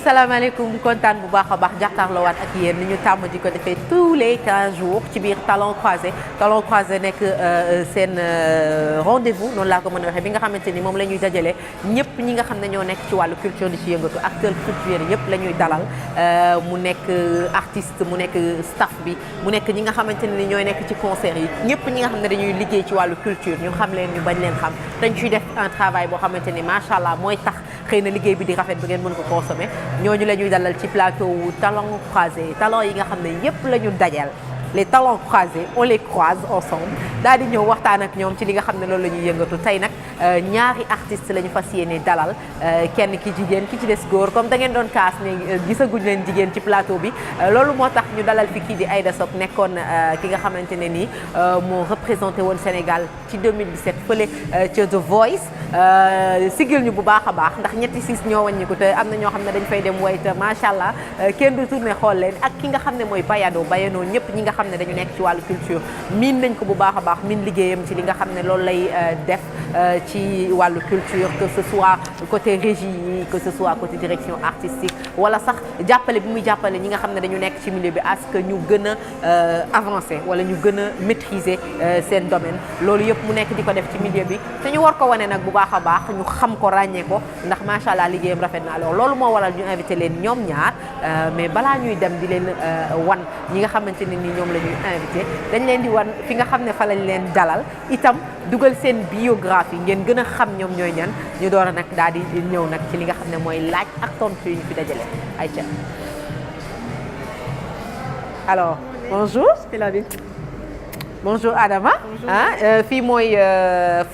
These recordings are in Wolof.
salaamaaleykum kontaan bu baax a baax jàkkaarloo waat ak yéen ni ñu tàmm di ko defee tous les 15 jours ci biir Talents Croisés nekk seen rendez-vous noonu laa ko mën a waxee bi nga xamante ni moom la ñuy dajale ñëpp ñi nga xam ne ñoo nekk ci wàllu culture di ci yëngatu acteurs culturels yëpp la ñuy dalal mu nekk artiste mu nekk staff bi mu nekk ñi nga xamante ne ni ñooy nekk ci concert yi ñëpp ñi nga xam ne dañuy liggéey ci wàllu culture ñu xam leen ñu bañ leen xam dañ ciy def un travail boo xamante ni macha allah mooy tax xëy na liggéey bi di rafet bi ngeen mën ko consommer ñooñu la ñuy dalal ci plateau wu Talents Croisés talents yi nga xam ne yëpp la ñu dajal les talents croisés on les croise ensemble daal di ñëw waxtaan ak ñoom ci li nga xam ne loolu la ñuy yëngatu tey nag ñaari artistes la ñu fas yéene dalal kenn ki jigéen ki ci des góor comme da ngeen doon kaas ne gisaguñ leen jigéen ci plateau bi loolu moo tax ñu dalal fi kii di Aïda Sock nekkoon ki nga xamante ne nii moo représenté woon Sénégal ci 2017 fële ca The Voice sigil ñu bu baax a baax ndax ñetti siis ñoo wàññiku te am na ñoo xam ne dañ fay dem way te macha allah kenn du tourné xool leen ak ki nga xam ne mooy Bayano ñëpp ñi nga xam ne dañu nekk ci wàllu culture miin nañ ko bu baax a baax miin liggéeyam ci li nga xam ne loolu lay def ci wàllu culture que ce soit côté régie yi que ce soit côté direction artistique wala sax jàppale bi muy jàppale ñi nga xam ne dañu nekk ci milieu bi à ce que ñu gën a avancer wala ñu gën a maîtriser seen domaine loolu yëpp mu nekk di ko def ci milieu bi te ñu war ko wane nag bu baax a baax ñu xam ko ràññee ko ndax macha allah liggéeyam rafet na alors loolu moo waral ñu invité leen ñoom ñaar mais balaa ñuy dem di leen wan ñi nga xamante ne ni ñoom la ñuy invité dañ leen di wan fi nga xam ne fa lañ leen dalal itam dugal seen biographie ngeen gën a xam ñoom ñooy ñan ñu door a nag daal di ñëw nag ci li nga xam ne mooy laaj ak tontu yu ñu fi dajale ayca. alors bonjour. bonjour Adama. bonjour fii mooy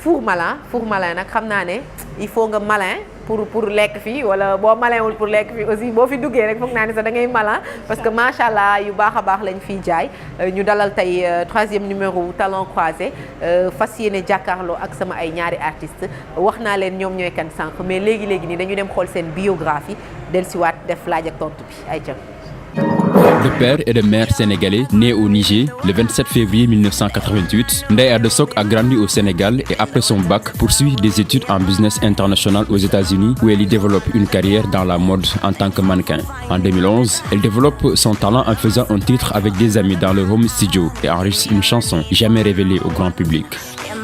Four Malin nag xam naa ne il faut nga malin pour lekk fii wala boo malinwul pour lekk fii aussi boo fi duggee rek foog naa ne sax da ngay malin parce que macha allah yu baax a baax lañ fiy jaay ñu dalal tey 3e numéro Talents Croisés fas yéene jàkkaarloo ak sama ay ñaari artistes wax naa leen ñoom ñooy kan sànq mais léegi nii dañu dem xool seen biographie dellusiwaat def laaj ak tontu bi ay jëm. De père et de mère sénégalais, né au Niger le 27 février 1988, Aïda Sock a grandi au Sénégal et après son bac poursuit des études en business international aux États-Unis où elle y développe une carrière dans la mode en tant que mannequin. En 2011, elle développe son talent en faisant un titre avec des amis dans leur home studio et enregistre une chanson jamais révélée au grand public.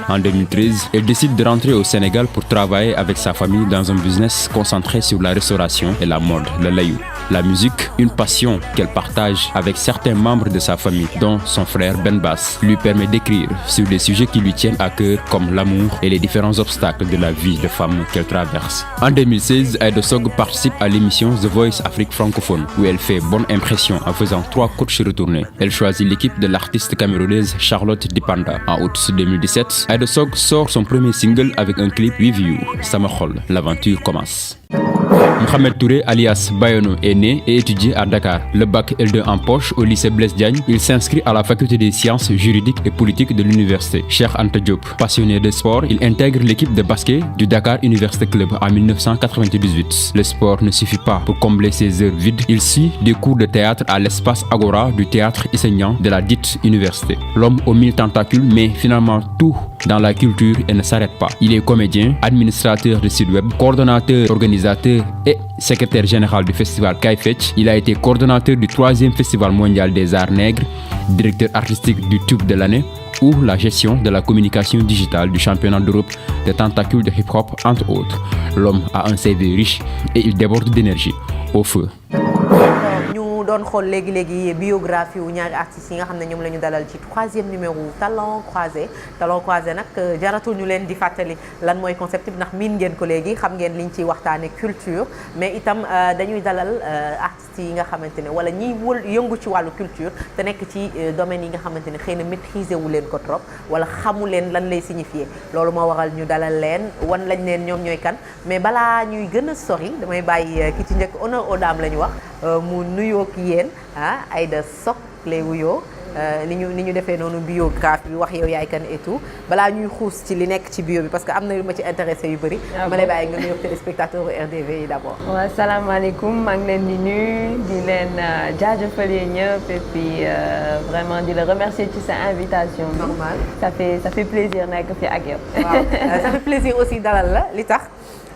En 2013, elle décide de rentrer au Sénégal pour travailler avec sa famille dans un business concentré sur la restauration et la mode, le layou. La musique, une passion qu'elle partage avec certains membres de sa famille, dont son frère Ben Bass, lui permet d'écrire sur des sujets qui lui tiennent à cœur comme l'amour et les différents obstacles de la vie de femme qu'elle traverse. En 2016, Aïda Sock participe à l'émission The Voice Afrique francophone, où elle fait bonne impression en faisant 3 coachs retournés. Elle choisit l'équipe de l'artiste camerounaise Charlotte Dipanda. En août 2017, Aïda Sock sort son premier single avec un clip With You, Sama Xol. L'aventure commence. Mohamed Touré alias Bayano est né et étudié à Dakar. Le bac L2 en poche au lycée Blaise Diagne, il s'inscrit à la faculté des sciences juridiques et politiques de l'université. Cheikh Anta Diop, passionné de sport, il intègre l'équipe de basket du Dakar Université Club en 1998. Le sport ne suffit pas pour combler ses heures vides. Il suit des cours de théâtre à l'espace Agora du théâtre enseignant de la dite université. L'homme aux 1000 tentacules met finalement tout dans la culture et ne s'arrête pas. Il est comédien, administrateur de site web, coordonnateur, organisateur et secrétaire général du festival Kaay Fecc. Il a été coordonnateur du 3e festival mondial des arts nègres, directeur artistique du tube de l'année ou la gestion de la communication digitale du championnat d'Europe de tentacules de hip-hop entre autres. L'homme a un CV riche et il déborde d'énergie. Au feu. doon xool léegi biographie wu ñaari artistes yi nga xam ne ñoom la ñu dalal ci 3e numéro Talents Croisés nag jaratul ñu leen di fàttali lan mooy concept bi ndax miin ngeen ko léegi xam ngeen liñ ciy waxtaane culture mais itam dañuy dalal artistes yi nga xamante ne wala ñiy yëngu ci wàllu culture te nekk ci domaine yi nga xamante ne xëy na maîtriser wu leen ko trop wala xamu leen lan lay signifier loolu moo waral ñu dalal leen wan lañ leen ñoom ñooy kan mais balaa ñuy gën a sori damay bàyyi ki ci njëkk honneur aux dames la ñu wax mu nuyoo ki yéen Aïda Sock lay wuyoo ni ñu defee noonu biographie bi wax yow yaay kan et tout balaa ñuy xuus ci li nekk ci bio bi parce que am na yu ma ci intéressé yu bëri. ma lay bàyyi nga nuyoo téléspectateur RDV yi d'abord. waaw salaamaaleykum maa ngi leen di nuyu di leen jaajëfal ñëpp et puis vraiment di la remercier ci sa invitation. normal ça fait plaisir nekk fi ak yow. waaw ça fait plaisir aussi dalal la li tax.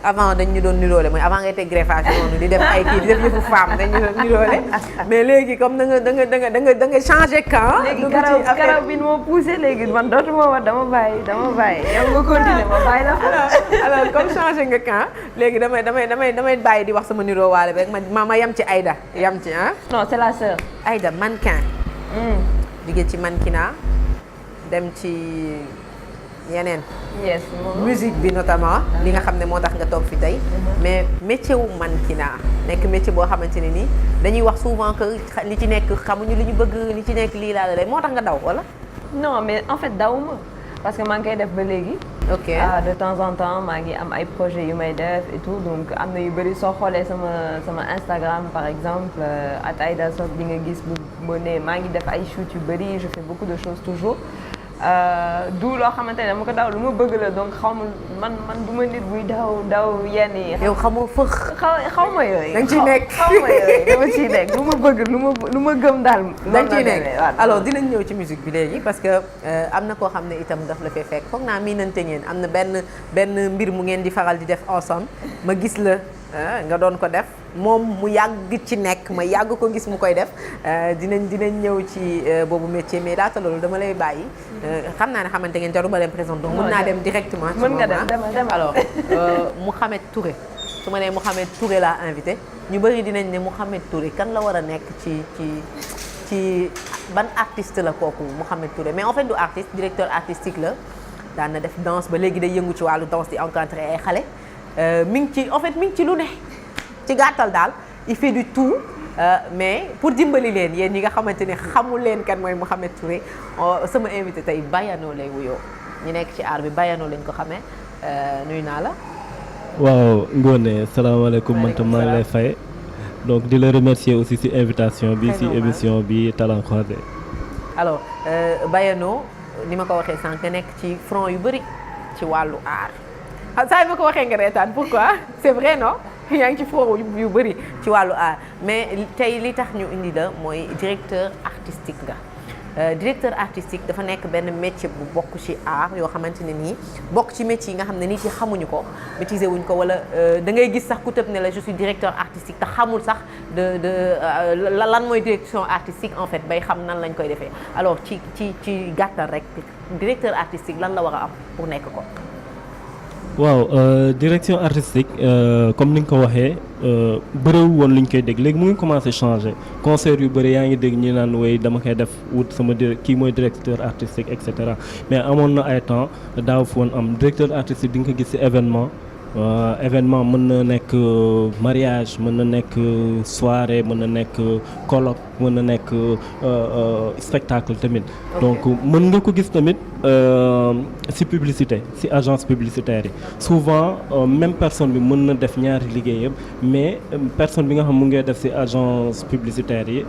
avant dañ ñu doon niroole mooy avant ngay teg greffage noonu di def ay kii di def yëfu femme dañ ñu doon niroole mais léegi comme da nga changé camp. léegi karaw bi moo poussé léegi man dootuma wax dama bàyyi yow nga continuer ma bàyyi la fa. alors comme changé nga camp léegi damay bàyyi di wax sama niroo waale rek ma yam ci Aïda yam ci ah. non c'est la sœur. Aïda mannequin. jóge ci mannequinat dem ci yeneen. yes musique bi notamment li nga xam ne moo tax nga toog fi tey. mais métier wu mannequinat nekk métier boo xamante ne nii dañuy wax souvent que li ci nekk xamuñu li ñu bëgg li ci nekk lii laa la moo tax nga daw wala. non mais en fait dawuma parce que maa ngi koy def ba léegi. ok de temps en temps maa ngi am ay projets yu may def et tout donc am na yu bëri soo xoolee sama Instagram par exemple @Aïda Sock di nga gis bu ne maa ngi def ay shoot yu bëri je fais beaucoup de choses toujours. du loo xamante ne dama ko daw lu ma bëgg la donc xaw ma man du ma nit buy daw yenn yi. yow xamoo fëx. xaw ma yooyu. da nga ciy nekk xaw ma yooyu dama ciy nekk lu ma bëgg lu ma gëm daal. da nga ciy nekk alors dinañ ñëw ci musique bi léegi parce que am na koo xam ne itam daf la fee fekk foog naa miinante ngeen am na benn mbir mu ngeen di faral di def ensemble ma gis la nga doon ko def. moom mu yàgg ci nekk ma yàgg ko gis mu koy def dinañ ñëw ci boobu métier mais laata loolu dama lay bàyyi xam naa ne xamante ngeen jaruma leen présenter donc mën naa dem directement ci mën nga dem alors Mouhamed Touré su ma nee Mouhamed Touré laa invité ñu bëri dinañ ne Mouhamed Touré kan la war a nekk ci ban artiste la kooku Mouhamed Touré mais en fait du artiste directeur artistique la daan na def danse ba léegi day yëngu ci wàllu danse di encadrer ay xale mi ngi ci lu ne ci gàttal daal il fait du tout mais pour dimbali leen yéen ñi nga xamante ne xamul leen kan mooy Mouhamed Touré sama invité tey Bayano lay wuyoo ñu nekk ci aar bi Bayano lañ ko xamee nuyu naa la. waaw Ngoné salaamaaleykum man tam maa ngi lay fay donc di la remercier aussi ci invitation bi ci émission bi Talents Croisés. alors Bayano ni ma ko waxee sànq nekk ci front yu bëri ci wàllu aar saa yi ma ko waxee nga reetaan pourquoi c'est vrai non. yaa ngi ci foro yu bëri ci wàllu art mais tey li tax ñu indi la mooy directeur artistique nga directeur artistique dafa nekk benn métier bu bokk ci art yoo xamante ne nii bokk ci métier yi nga xam ne nit yi xamuñu ko maîtriser wuñ ko wala da ngay gis sax ku tëb ne la je suis directeur artistique te xamul sax lan mooy direction artistique en fait bay xam nan lañ koy defee alors ci gàttal rek directeur artistique lan la war a am pour nekk ko. waaw direction artistique comme ni nga ko waxee bëriwul woon li ñu koy dégg léegi mu ngi commencé changer concert yu bëri yaa ngi dégg ñi naan way dama koy def wut sama kii mooy directeur artistique et cetera mais amoon na ay temps daaw fi woon am directeur artistique di nga ko gis ci événement mën na nekk mariage mën na nekk soirée mën na nekk colloque mën na nekk spectacle tamit donc mën nga ko gis tamit ci publicité ci agence publicitaire yi souvent même personne bi mën na def ñaari liggéey yëpp mais personne bi nga xam mu ngi def ci agence publicitaire yi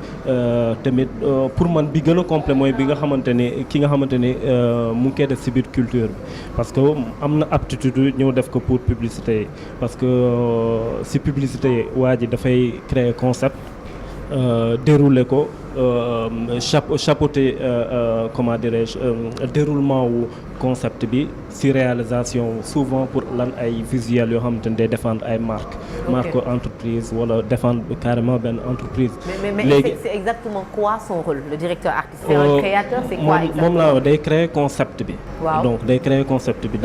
tamit pour man bi gën a complet mooy bi nga xamante ni ki nga xamante ni mu ngi koy def ci biir culture bi parce que am na aptitude ñëw def ko pour publicité yi parce que ci publicité yi waa ji dafay créer concept dérouler ko chapeauter comment dirais-je déroulement wu concept bi ci réalisation souvent pour lan ay visuels yoo xamante ne day défendre ay marque entreprise wala défendre carrément benn entreprise. mais c'est exactement quoi son rôle le directeur artistique? C'est un créateur, c'est quoi exactement? moom laa day créer concept bi. waaw donc day créer concept bi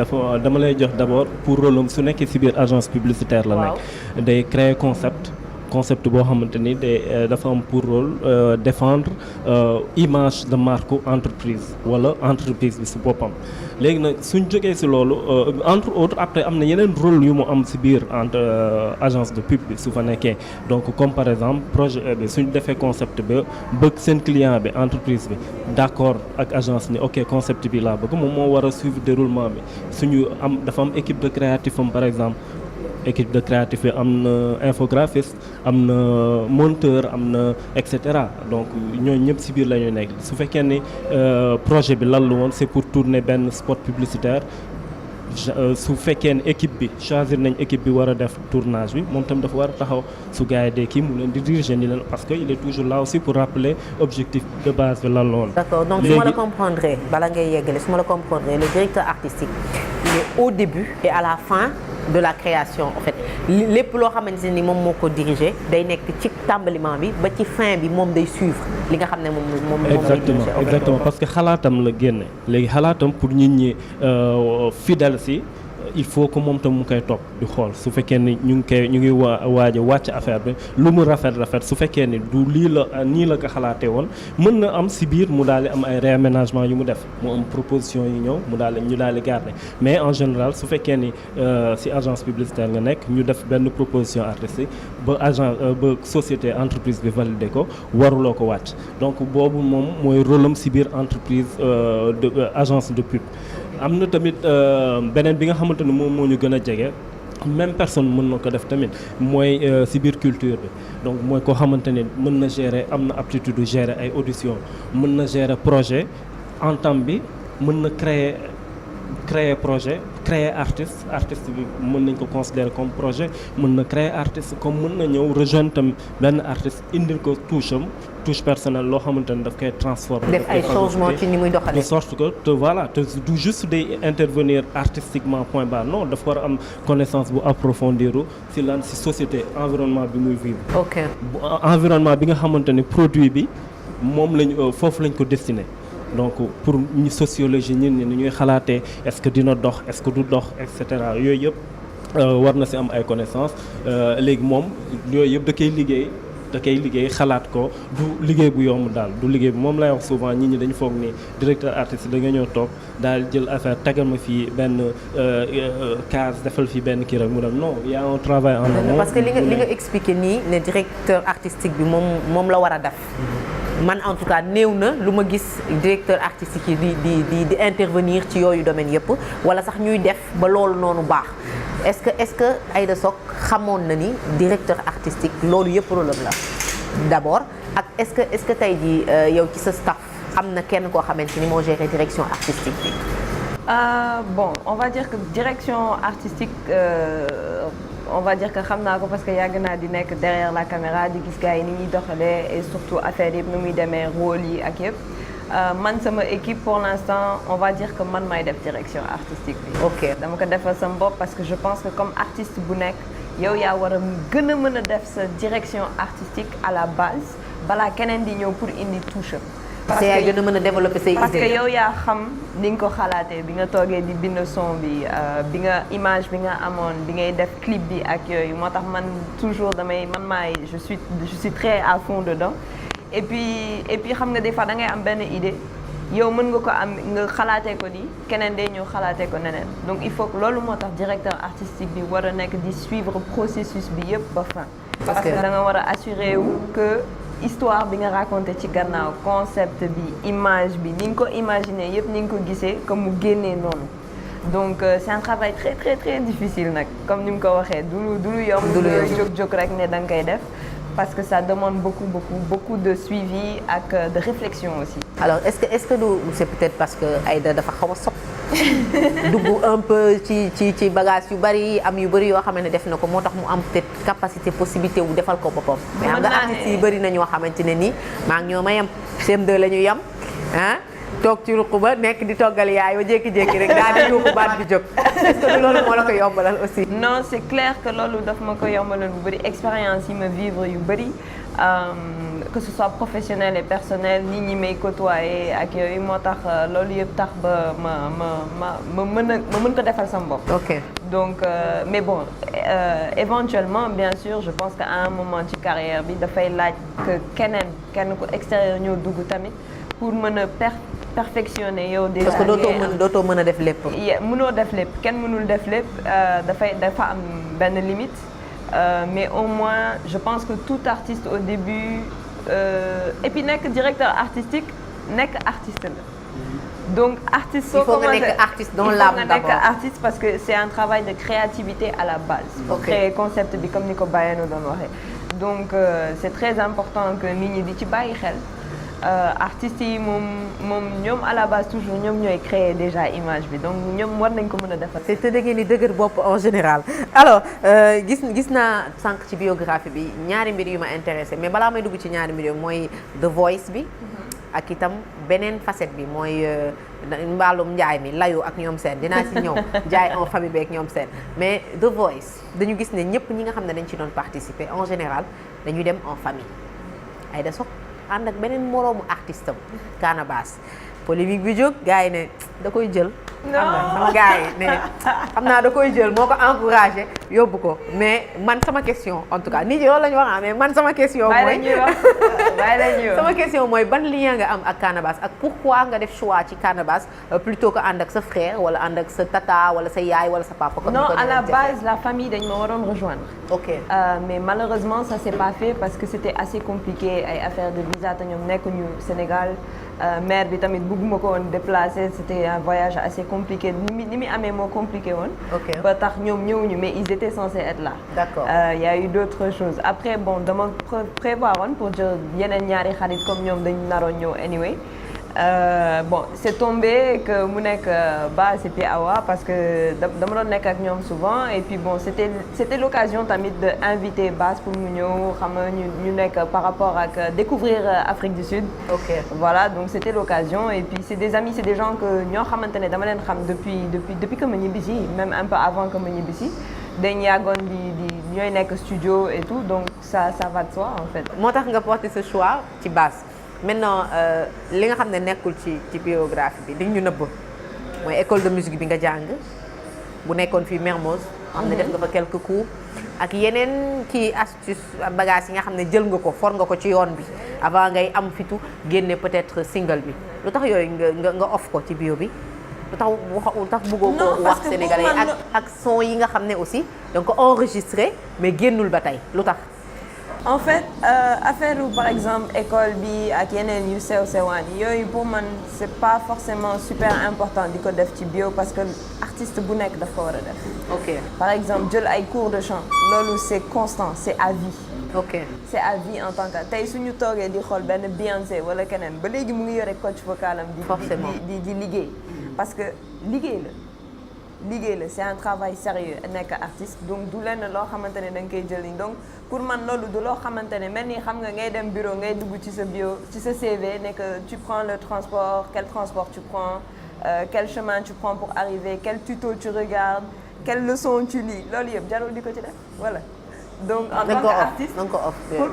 dama lay jox d'abord pour rôle am su nekkee ci biir agence publicitaire la nekk. day créer concept boo xamante ni dafa am pour rôle défendre image de marque entreprise wala entreprise bi ci boppam léegi nag suñ jógee ci loolu entre autres après am na yeneen rôle yu mu am ci biir entre agence de pub bi su fa nekkee donc comme par exemple projet bi suñ defee concept ba bëgg seen client bi entreprise bi d'accord ak agence ni ok concept bi laa bëgg moom moo war a suivre déroulement bi suñu dafa am équipe de créatif am par exemple équipe de créatif bi am na infographiste am na monteur am na et cetera donc ñooñu ñëpp ci biir la ñuy nekk su fekkee ni projet bi lan la woon c'est pour tourner benn spot publicitaire su fekkee ne équipe bi choisir nañ équipe bi war a def tournage bi moom tam dafa war a taxaw su gars yi dee kii mu leen di diriger ni leen parce que il est toujours là aussi pour rappeler objectif de base bi lan la woon. D'accord, donc su ma la comprendre bala ngay yeggale su ma la comprendre le directeur artistique il est au début et à la fin de la création en fait lépp loo xamante ni moom moo ko diriger day nekk ci tàmbaliment bi ba ci fin bi moom day suivre li nga xam ne moom exactement parce que xalaatam la génne léegi xalaatam pour nit ñi fidèle si il faut que moom tam mu koy topp di xool su fekkee ni ñu ngi waaj a wàcc affaire bi lu mu rafet su fekkee ni du nii la ko xalaatee woon mën na am si biir mu daal di am ay réaménagement yu mu def mu am proposition yi ñëw ñu daal di garder mais en général su fekkee ni si agence publicitaire nga nekk ñu def benn proposition artistique ba société entreprise bi validé ko waruloo ko wàcc donc boobu moom mooy rôle am si biir entreprise agence de pub. am na tamit beneen bi nga xamante ne moom moo ñu gën a jege même personne mën na ko def tamit mooy ci biir culture bi donc mooy koo xamante ne mën na gérer am na aptitude gérer ay audition mën na gérer projet entame bi mën na créer projet créer artiste bi mën nañ ko considérer comme projet mën na créer artiste comme mën na ñëw rejoindre tam benn artiste indil ko touche personnelle loo xamante ne daf koy transformer. def ay changement ci ni muy doxalee. de sorte que te du juste day intervenir artistiquement point barre non dafa war a am connaissance bu approfondiru ci société environnement bi muy vivre. ok environnement bi nga xamante ne produit bi moom foofu lañ ko destiné. donc pour ñu sociologie ñun ni ñuy xalaatee est-ce que dina dox est-ce que du dox et cetera yooyu yëpp war na ci am ay connaissances léegi moom yooyu yëpp da koy liggéey xalaat ko du liggéey bu yomb daal du liggéey bi moom lay wax souvent nit ñi dañu foog ni directeur artiste da nga ñëw toog daal jël affaire tegal ma fii benn case defal fii benn kii rek mu dem non y a un travail en amont. parce que li nga expliqué nii ne directeur artistique bi moom la war a def. man en tout cas néew na lu ma gis directeur artistique yi di intervenir ci yooyu domaine yëpp wala sax ñuy def ba loolu noonu baax est-ce que Aïda Sock xamoon na ni directeur artistique loolu yëpp rôle am la d'abord ak est-ce que tey jii yow ci sa staff am na kenn koo xamante ni moo géré direction artistique bi. Bon on va dire que direction artistique. On va dire que xam naa ko parce que yàgg naa di nekk derrière la caméra di gis gars yi ni ñuy doxalee et surtout affaire yëpp nu muy demee rôle yi ak yëpp man sama équipe pour l'instant on va dire que man maay def direction artistique bi. ok dama ko defal sama bopp parce que je pense que comme artiste bu nekk yow yaa war a gën a mën a def sa direction artistique à la base balaa keneen di ñëw pour indi touche am. parce que yaa gën a mën a développer say idées. parce que yow yaa xam ni nga ko xalaatee bi nga toogee di bind son bi bi nga image bi nga amoon bi ngay def clip bi ak yooyu moo tax man toujours je suis très à fond dedans et puis xam nga des fois da ngay am benn idée yow mën nga ko am nga xalaatee ko ni keneen day ñëw xalaatee ko neneen donc il faut que loolu moo tax directeur artistique bi war a nekk di suivre processus bi yëpp ba fin. parce que da nga war a assurer wu que. histoire bi nga raconté ci gannaaw concept bi image bi ni nga ko imaginer yëpp ni nga ko gisee comme mu génnee noonu donc c'est un travail très très très difficile nag comme ni mu ko waxee du lu yomb jóg rek ne da nga koy def parce que ça demande beaucoup de suivi ak de réflexion aussi. alors est-ce que c'est peut-être parce que Aïda dafa xaw a sopp dugg un peu ci bagage yu bari am yu bari yoo xam ne def na ko moo tax mu am peut-être capacité possibilité wu defal ko boppam. mais xam nga artistes yi bari na ñoo xamante ne nii maa ngi ñoo ma yem CM2 la ñu yem ah toog ci ruq ba nekk di toggal yaay ba jékki-jékki rek daal di yuuxu baat bi jóg est-ce que loolu moo la ko yombalal aussi. non c'est clair que loolu daf ma ko yombalal bu bari expérience yi ma vivre yu bari. Que ce soit professionnel et personnel nit ñi may côtoyer ak yooyu moo tax loolu yëpp tax ba ma mën ko defal sama bopp. ok donc mais bon éventuellement bien sûr je pense qu'à un moment ci carrière bi dafay laaj que kenn ku extérieur ñoo dugg tamit pour mën a perfectionner yow. déjà parce que dootoo mën a def lépp. mënoo def lépp kenn mënul def lépp dafa am benn limite. Mais au moins je pense que tout artiste au début et puis nekk directeur artistique nekk artiste la donc artiste soo commencé il faut nga nekk artiste dans l'âme d'abord. nekk artiste parce que c'est un travail de créativité à la base. ok créer concept bi comme ni ko Bayano doon waxee donc c'est très important que nit ñi di ci bàyyi xel. Artistes yi moom ñoom à la base toujours ñoom ñooy créer déjà image bi donc ñoom war nañ ko mën a defar. c'est te da ngeen di dëgër bopp en général alors gis naa sànq ci biographie bi ñaari mbir yu ma intéressé mais balaa may dugg ci ñaari mbir yooyu mooy The Voice bi ak itam beneen facette bi mooy mbaalum njaay mi layu ak ñoom seen dinaa si ñëw jaay en famille beeg ñoom seen mais The Voice dañu gis ne ñëpp ñi nga xam ne dañ ci doon participer en général dañuy dem en famille Aïda Sock ànd ak beneen moroomu artiste am Canabasse polémique bi jóg gars yi ne da koy jël xam nga sama gars yi ne xam naa da koy jël moo ko encouragé yóbbu ko mais man sama question en tout cas nit ñi loolu la ñu wax mais man sama question mooy sama question mooy ban lien nga am ak Canabasse ak pourquoi nga def choix ci Canabasse plutôt que ànd ak sa frère wala ànd ak sa tata wala sa yaay wala sa papa non à la base la famille dañ ma waroon rejoindre mais malheureusement ça s'est pas fait parce que c'était assez compliqué ay affaire de visa te ñoom nekkuñu Sénégal mère bi tamit bëgguma ko woon déplacer c'était un voyage assez compliqué ni mi amee moo compliqué woon ba tax ñoom ñëwuñu mais ils étaient censés être là d'accord il y a eu d'autres choses après bon dama prévoir woon pour jël yeneen ñaari xarit comme ñoom dañu naroon ñëw anyway bon c'est tombé que mu nekk Bass et puis Awa parce que dama doon nekk ak ñoom souvent et puis bon c'était l'occasion tamit de inviter Bass pour mu ñëw xam nga ñu nekk par rapport ak découvrir Afrique du Sud voilà donc c'était l'occasion et puis c'est des amis c'est des gens que ñoo xamante ne dama leen xam depuis que ma ñibbisi même un peu avant que ma ñibbisi dañ yàggoon di ñooy nekk studio et tout donc ça va de soi en fait moo tax nga porté ce choix ci Bass maintenant li nga xam ne nekkul ci biographie bi li ñu nëbb mooy école de musique bi nga jàng bu nekkoon fii Mermoz xam ne def nga fa quelques cours ak yeneen kii astuce bagage yi nga xam ne jël nga ko for nga ko ci yoon bi avant ngay am fitu génne peut-être single bi lu tax yooyu nga off ko ci bio bi lu tax bëggoo ko wax sénégalais yi ak son yi nga xam ne aussi donc enregistré mais génnul ba tey lu tax en fait affaire par exemple école bi ak yeneen yu sewaan yooyu pour man c'est pas forcément super important di ko def ci bio parce que artiste bu nekk daf ko war a def par exemple jël ay cours de chant loolu c'est constant c'est à vie c'est à vie en tant que tey suñu toogee di xool benn Beyoncé wala keneen ba léegi mu ngi yore coach vocal am di liggéey parce que liggéey la c'est un travail sérieux nekk artiste donc du lenn loo xamante ne da nga koy jël donc pour man loolu du loo xamante ne mel ni xam nga ngay dem bureau ngay dugg ci sa bio ci sa CV ne que tu prends le transport quel transport tu prends quel chemin tu prends pour arriver quel tuto tu regardes quelle leçon tu lis loolu yëpp jarul di ko ci def voilà donc en tant qu'artiste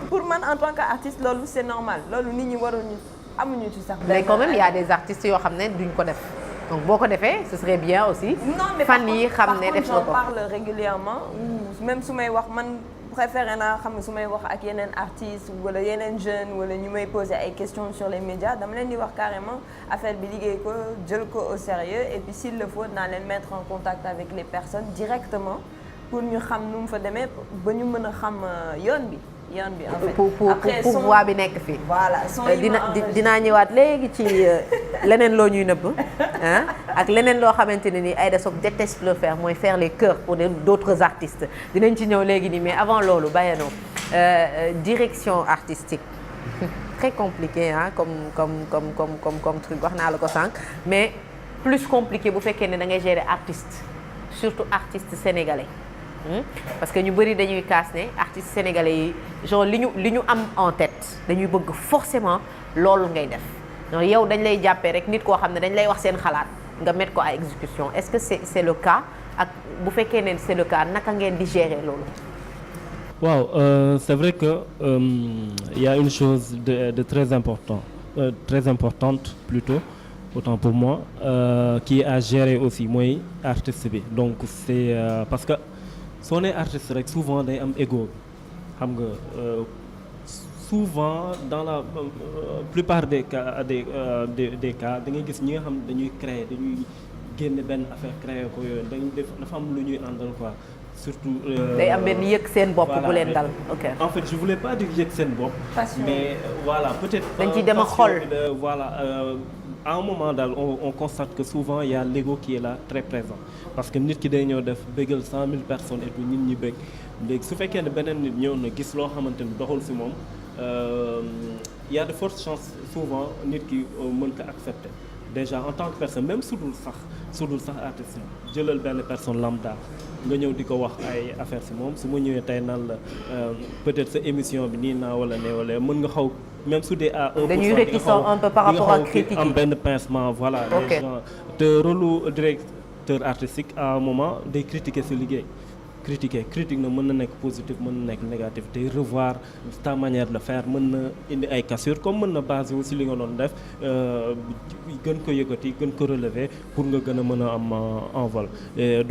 pour man en tant qu'artiste loolu c'est normal loolu nit ñi waruñu amuñu ci sax mais quand même il y a des artistes yoo xam ne duñ ko def donc boo ko defee ce serait bien aussi. non mais fan yi xam ne def j'en parle régulièrement ou même su may wax man préféré naa xam ne su may wax ak yeneen artistes wala yeneen jeunes wala ñu may poser ay questions sur les médias dama leen di wax carrément affaire bi liggéey ko jël ko au sérieux et puis s'il le faut naa leen mettre en contact avec les personnes directement pour ñu xam nu mu fa demee ba ñu mën a xam yoon bi en fait. pour voix bi nekk fii. voilà dinaa ñëwaat léegi ci leneen loo ñuy nëbb ak leneen loo xamante ne ni Aïda Sock déteste le faire mooy faire les chœurs pour d'autres artistes dinañ ci ñëw léegi nii mais avant loolu Bayano direction artistique très compliqué comme truc wax naa la ko sànq mais plus compliqué bu fekkee ne da ngay gérer artiste surtout artiste sénégalais. parce que ñu bëri dañuy kaas ne artistes sénégalais yi genre li ñu am en tête dañuy bëgg forcément loolu ngay def donc yow dañ lay jàppee rek nit koo xam ne dañ lay wax seen xalaat nga mettre ko à exécution est-ce que c'est le cas ak bu fekkee ne c'est le cas naka ngeen di gérer loolu. waaw c'est vrai que il y a une chose de très importante plutôt autant pour moi qui est à gérer aussi mooy artiste bi donc c'est parce que soo nee artiste rek souvent day am ego xam nga souvent dans la plupart des cas des cas da ngay gis ñi nga xam ne dañuy créer dañuy génne benn affaire créer ko yooyu dañuy def dafa am lu ñuy àndal quoi surtout. day am benn yëg seen bopp bu leen dal. ok en fait je voulais pas dire yëg seen bopp. mais voilà peut-être. dañ ciy dem a xol voilà. À un moment daal on constate que souvent il y a l'ego qui est là très présent parce que nit ki day ñëw def bëggal 100 000 personnes et puis nit ñi bëgg léegi su fekkee ne beneen nit ñëw na gis loo xamante ni doxul ci moom il y a de fortes chances souvent nit ki mën ko accepter déjà en tant que personne même su dul sax artiste jëlal benn personne lambda nga ñëw di ko wax ay affaire ci moom su ma ñëwee tey naan la peut-être sa émission bi nii naa wala ne wala mën nga xaw même su dee à 1%. dañuy réticent un peu par rapport ak critique am benn pincement voilà. Ok. Les gens te rôle directeur artistique à un moment day critiquer sa liggéey. critique na mën na nekk positif mën na nekk négatif te revoir ta manière de faire mën na indi ay cassures comme mën na basé wu si li nga doon def gën ko yëkkati gën ko relever pour nga gën a mën a am envol.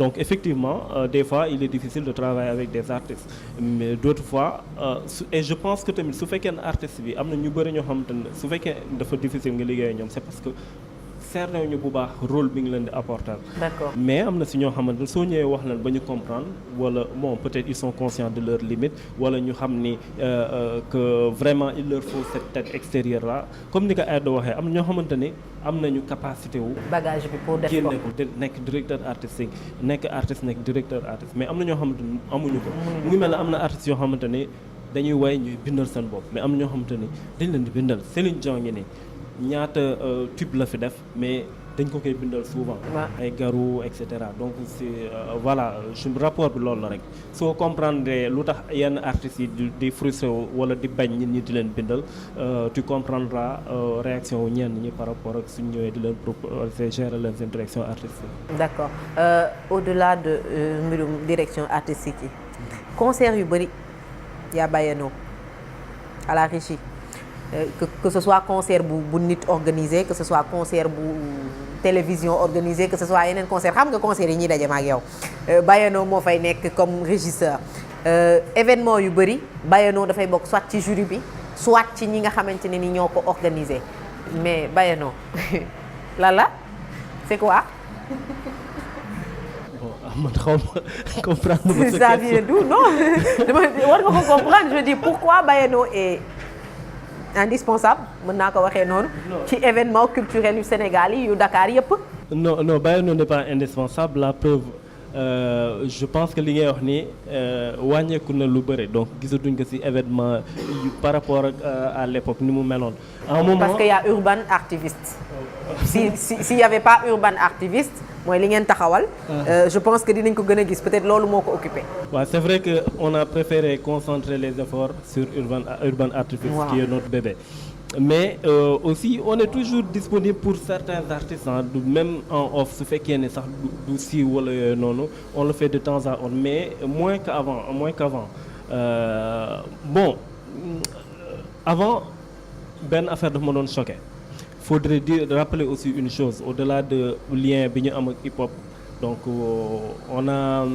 Donc effectivement des fois il est difficile de travailler avec des artistes mais d'autres fois et je pense que tamit su fekkee ne artiste bi am na ñu bëri ñoo xamante ne su fekkee dafa difficile nga liggéey ñoom c'est parce que cerner ñu bu baax rôle bi nga leen di apporter. D'accord. Mais am na si ñoo xamante ne soo ñëwee wax leen ba ñu comprendre wala bon peut-être ils sont conscients de leurs limites wala ñu xam ni que vraiment il leur faut cette tête extérieure là comme ni ko Aïda waxee am na ñoo xamante ni am nañu capacité wu. bagage bi pour def ko génne ko nekk directeur artistique nekk artiste nekk directeur artiste mais am na ñoo xamante ni amuñu ko. mu ngi mel ne am na artistes yoo xamante ni dañuy way ñuy bindal seen bopp mais am na ñoo xamante ni dañ leen di bindal Céline Dion ngi nii. ñaata tube la fi def mais dañ ko koy bindal souvent. ay Garou et cetera donc c'est voilà rapport bi loolu la rek soo comprendre lu tax yenn artistes yi di frustré wala di bañ nit ñi di leen bindal tu comprendras réaction wu ñenn ñi par rapport ak suñ ñëwee di leen proposer gérer leen seen direction artistique. D'accord au-delà de mbirum direction artistique yi concert yu bëri yaa Bayano à la Régie. Que ce soit concert bu nit organisé que ce soit concert bu télévision organisé que ce soit yeneen concert xam nga concert yi ñuy daje ma ak yow Bayano moo fay nekk comme régisseur événement yu bëri Bayano dafay bokk soit ci jury bi soit ci ñi nga xamante ne ni ñoo ko organisé mais Bayano la c'est quoi. man xaw ma comprendre. ça vient d'où non war nga ko comprendre je dis pourquoi Bayano est indispensable mën naa ko waxee noonu. ci événement culturel yu Sénégal yi yu Dakar yëpp. non Bayano n'est pas indispensable la preuve je pense que li ngay wax ni wàññeeku na lu bëri donc gisatuñ ko ci événement yu par rapport ak à l'époque ni mu meloon. à un moment parce que y a urban activiste. s'il y avait pas urban activiste mooy li ngeen taxawal. je pense que dinañ ko gën a gis peut-être loolu moo ko occupé. waaw c'est vrai que on a préféré concentrer les efforts sur urban activiste. Wow. Qui est notre bébé. Mais aussi on est toujours disponible pour certains artistes même en off su fekkee ne sax du siiw wala yooyu noonu on le fait de temps à autre mais moins qu'avant bon avant benn affaire dafa ma doon choqué. Faudrait rappeler aussi une chose au-delà de lien bi ñu am ak hip-hop donc on a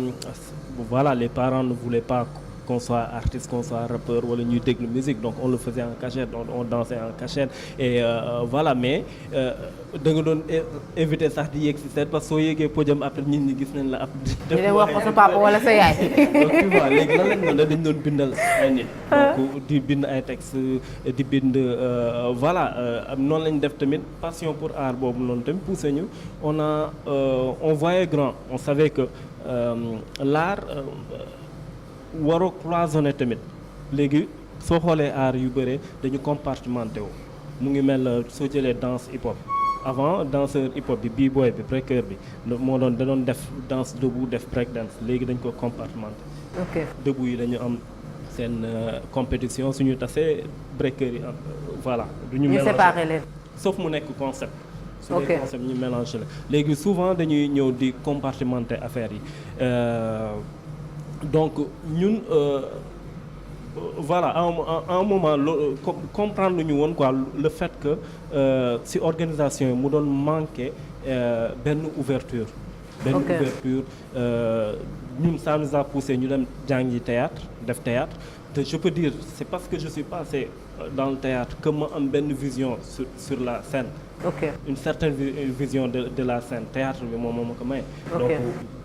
voilà les parents ne voulaient pas qu'on soit artiste qu'on soit rappeur wala ñuy déglu musique donc on le faisait en cachette on dansait en cachette et voilà mais da nga doon éviter sax di yéeg ci scène parce que soo yéegee podium après nit ñi gis nañ la ab. ñu leen wax ko sa papa wala sa yaay. donc tu vois léegi lan lañ doon dañ doon bindal ay nit. donc di bind ay textes di bind voilà noonu lañ def tamit passion pour art boobu noonu tamit poussé ñu on voyait grand on savait que l'art waroo cloisonné tamit léegi soo xoolee art yu bëre dañu compartimenté wu mu ngi mel soo jëlee danse hip hop avant danseur hip hop bi b-boy bi breaker bi moo doon da doon def danse debout def break dance léegi dañ ko compartimenté. Ok debout yi dañu am seen compétition suñu tasee breaker yi am voilà. du ñu séparer leen. sauf mu nekk concept. su dee concept ñu mélange la léegi souvent dañuy ñëw di compartimenter affaires yi. Donc ñun voilà à un moment comprendre ñu woon quoi le fait que ci organisation yi mu doon manquer benn ouverture. benn ouverture ñun ça nous a poussé ñu dem jàngi def théâtre te je peux dire c'est parce que je suis passé dans le théâtre que ma am benn vision sur la scène. Une certaine vision de la scène théâtre bi moom moo ma ko may. Donc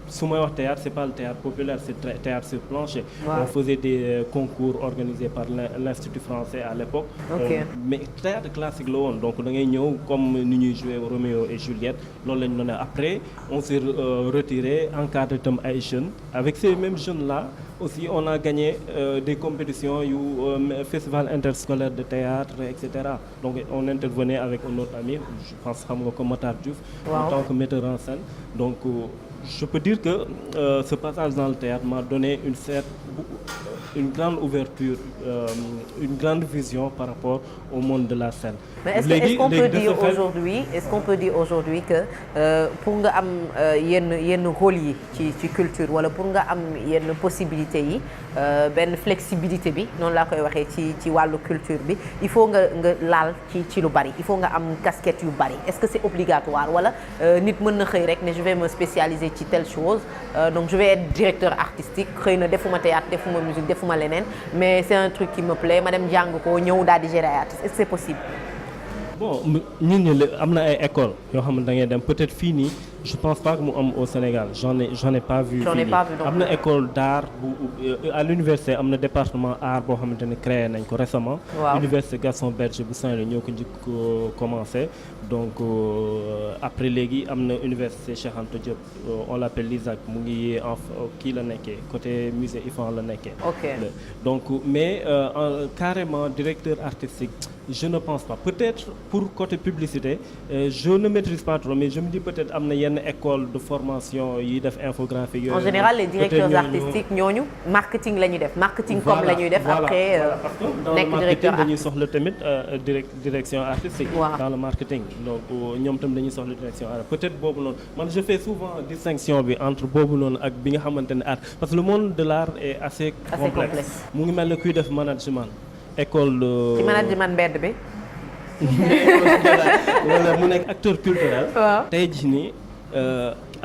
su may wax théâtre c'est pas le théâtre populaire c'est théâtre sur plancher. Wow. On faisait des concours organisés par l'Institut français à l'époque. Mais théâtre classique la woon donc da ngay ñëw comme ni ñuy jouer Roméo et Juliette loolu lañu doon après on s'est retiré encadré tam ay jeunes avec ces mêmes jeunes là aussi on a gagné des compétitions yu festival interscolaire de théâtre et cetera donc on intervenait avec un autre ami je pense xam nga ko Matar Diouf. Wow. En tant que metteur en scène donc je peux dire que ce passage dans le théâtre m'a donné une grande ouverture, une grande vision par rapport au monde de la scène. Mais est-ce qu'on peut dire aujourd'hui que pour nga am yenn rôle yi ci culture wala pour nga am yenn possibilité yi benn flexibilité bi noonu laa koy waxee ci wàllu culture bi il faut nga laal ci lu bari il faut nga am casquette yu bari est-ce que c'est obligatoire wala nit mën na xëy rek ne je vais me spécialiser ci telle chose donc je vais être directeur artistique xëy na defuma théâtre defuma musique defuma leneen mais c'est un truc qui me plaît ma dem jàng ko ñëw daal di gérer artiste est-ce que c'est possible? Bon ñun ñi am na ay école yoo xam ne da ngay dem peut-être fii nii je pense pas que mu am au Sénégal j'en ai pas vu. Am na école d'art à l'université am na département art boo xamante ne créé nañ ko récemment. Wow. Université Gaston Berger bu Saint-Louis ñoo ko njëkk commencé donc après léegi am na université Cheikh Anta Diop on l'appelle l'ISAC mu ngi kii la nekkee côté musée IFAN la nekkee. Ok donc mais carrément directeur artistique. Je ne pense pas. Peut-être pour côté publicité, je ne maîtrise pas trop, mais je me dis peut-être am na yenn école de formation yi def infographie. En général, les directeurs artistiques ñooñu marketing la ñuy def, marketing comme la ñuy def. Voilà, après nekk directeur artistique dañuy soxla tamit direction artistique. Wow. Dans le marketing donc ñoom tam dañuy soxla direction artistique. Peut-être boobu noonu man je fais souvent distinction bi entre boobu noonu ak bi nga xamante ne art parce que le monde de l'art est assez complexe. Mu ngi mel ne kuy def management. École ci management mbedd bi. wala mu nekk acteur culturel. waaw tey jii nii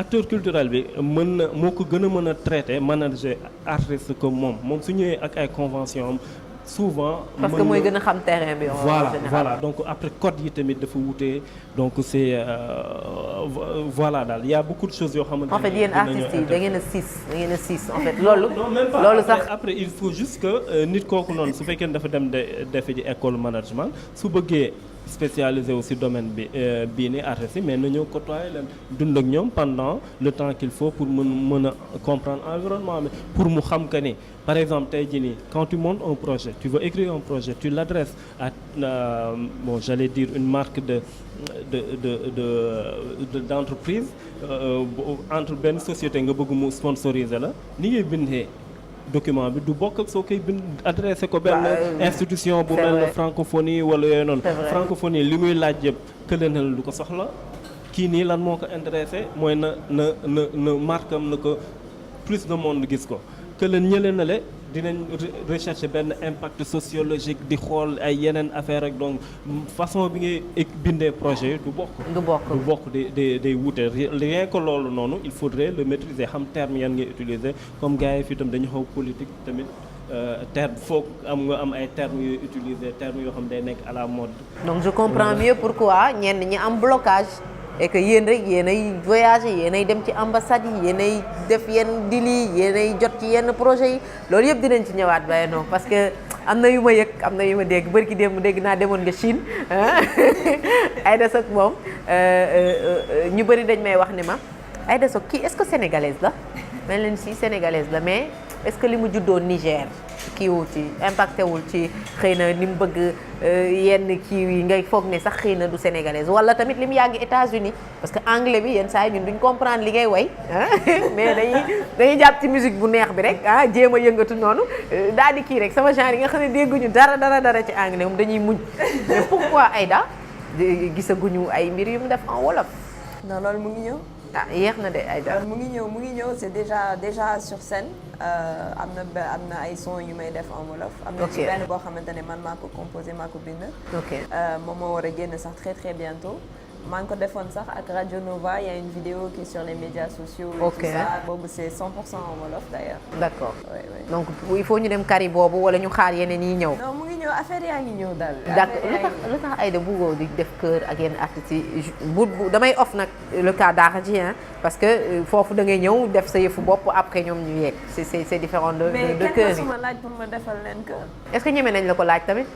acteur culturel bi mën na moo ko gën a mën a traiter manager artiste comme moom su ñëwee ak ay convention am souvent. parce que mooy gën a xam terrain bi. voilà donc après code yi tamit dafa wute donc c'est voilà daal y a beaucoup de choses yoo xamante ne. en fait yéen artistes yi da ngeen a siis en fait loolu. loolu sax après il faut juste que nit kooku noonu su fekkee dafa dem defe ji école management su bëggee spécialisé aussi domaine bi bii ni artistes yi mais na ñëw côtoyer leen dund ak ñoom pendant le temps qu'il faut pour mën a comprendre environnement bi pour mu xam que ni par exemple tey jii nii quand tu montes un projet tu veux écrire un projet tu l'adresses à bon j'allais dire une marque d'entreprise entre benn société nga bëgg mu sponsoriser la ni ngay bindee document bi du bokk ak soo koy bind adressé ko benn institution bu mel ne francophonie wala yooyu noonu francophonie li muy laaj yëpp këlenal du ko soxla kii nii lan moo ko intéressé mooy na marque am na ko plus de monde gis ko këlen ñële na le dinañ rechercher benn impact sociologique di xool ay yeneen affaire ak donc façon bi ngay bindee projet du bokk day wute rien que loolu noonu il faudrait le maîtriser xam terme yan ngay utiliser comme gars yi fii tam dañu xaw politique tamit terme foog am ay termes yooyu utiliser termes yoo xam day nekk à la mode. donc je comprends mieux pourquoi ñenn ñi am blocage. et que yéen rek yéenay voyager yéenay dem ci ambassade yi yéenay def yenn deal yi yéenay jot ci yenn projet yi loolu yëpp dinañ ci ñëwaat ba non parce que am na yu ma yëg am na yu ma dégg bërki démb dégg naa demoon nga Chine Aïda Sock moom ñu bëri dañ may wax ni ma Aïda Sock kii est-ce que sénégalaise la mel leen si sénégalaise la mais est-ce que li mu juddoo Niger kii wu ci impacté wul ci xëy na ni mu bëgg yenn kii yi ngay foog ne sax xëy na du sénégalaise wala tamit li mu yàgg États-Unis parce que anglais bi yenn saa yi ñun duñ comprendre li ngay way mais dañuy jàpp ci musique bu neex bi rek jéem a yëngatu noonu daal di kii rek sama genre yi nga xam ne dégguñu dara ci anglais moom dañuy muñ mais pourquoi Aïda gisaguñu ay mbir yu mu def en wolof. non loolu mu ngi ñëw. yéex na de Aïda. mu ngi ñëw c'est déjà sur scène. am na ay sons yu may def en wolof. am na ci benn boo xamante ne man maa ko composé maa ko bind. moom moo war a génn sax très très bientôt. maa ngi ko defoon sax ak Radio Nova il y a une vidéo qui est sur les médias sociaux. et tout ça boobu c'est 100% en wolof d'ailleurs. d'accord oui. donc il faut ñu dem kari boobu wala ñu xaar yeneen yi ñëw. non mu ngi ñëw affaire yaa ngi ñëw daal. d'accord lu tax Aïda bëggoo di def chœur ak yenn artistes yi bu damay off nag le cas d'Ara J parce que foofu da ngay ñëw def sa yëfu bopp après ñoom ñu yeeg c'est différent de chœur yi. mais kenn su ma laaj pour ma defal leen chœur. est-ce que ñeme nañ la ko laaj tamit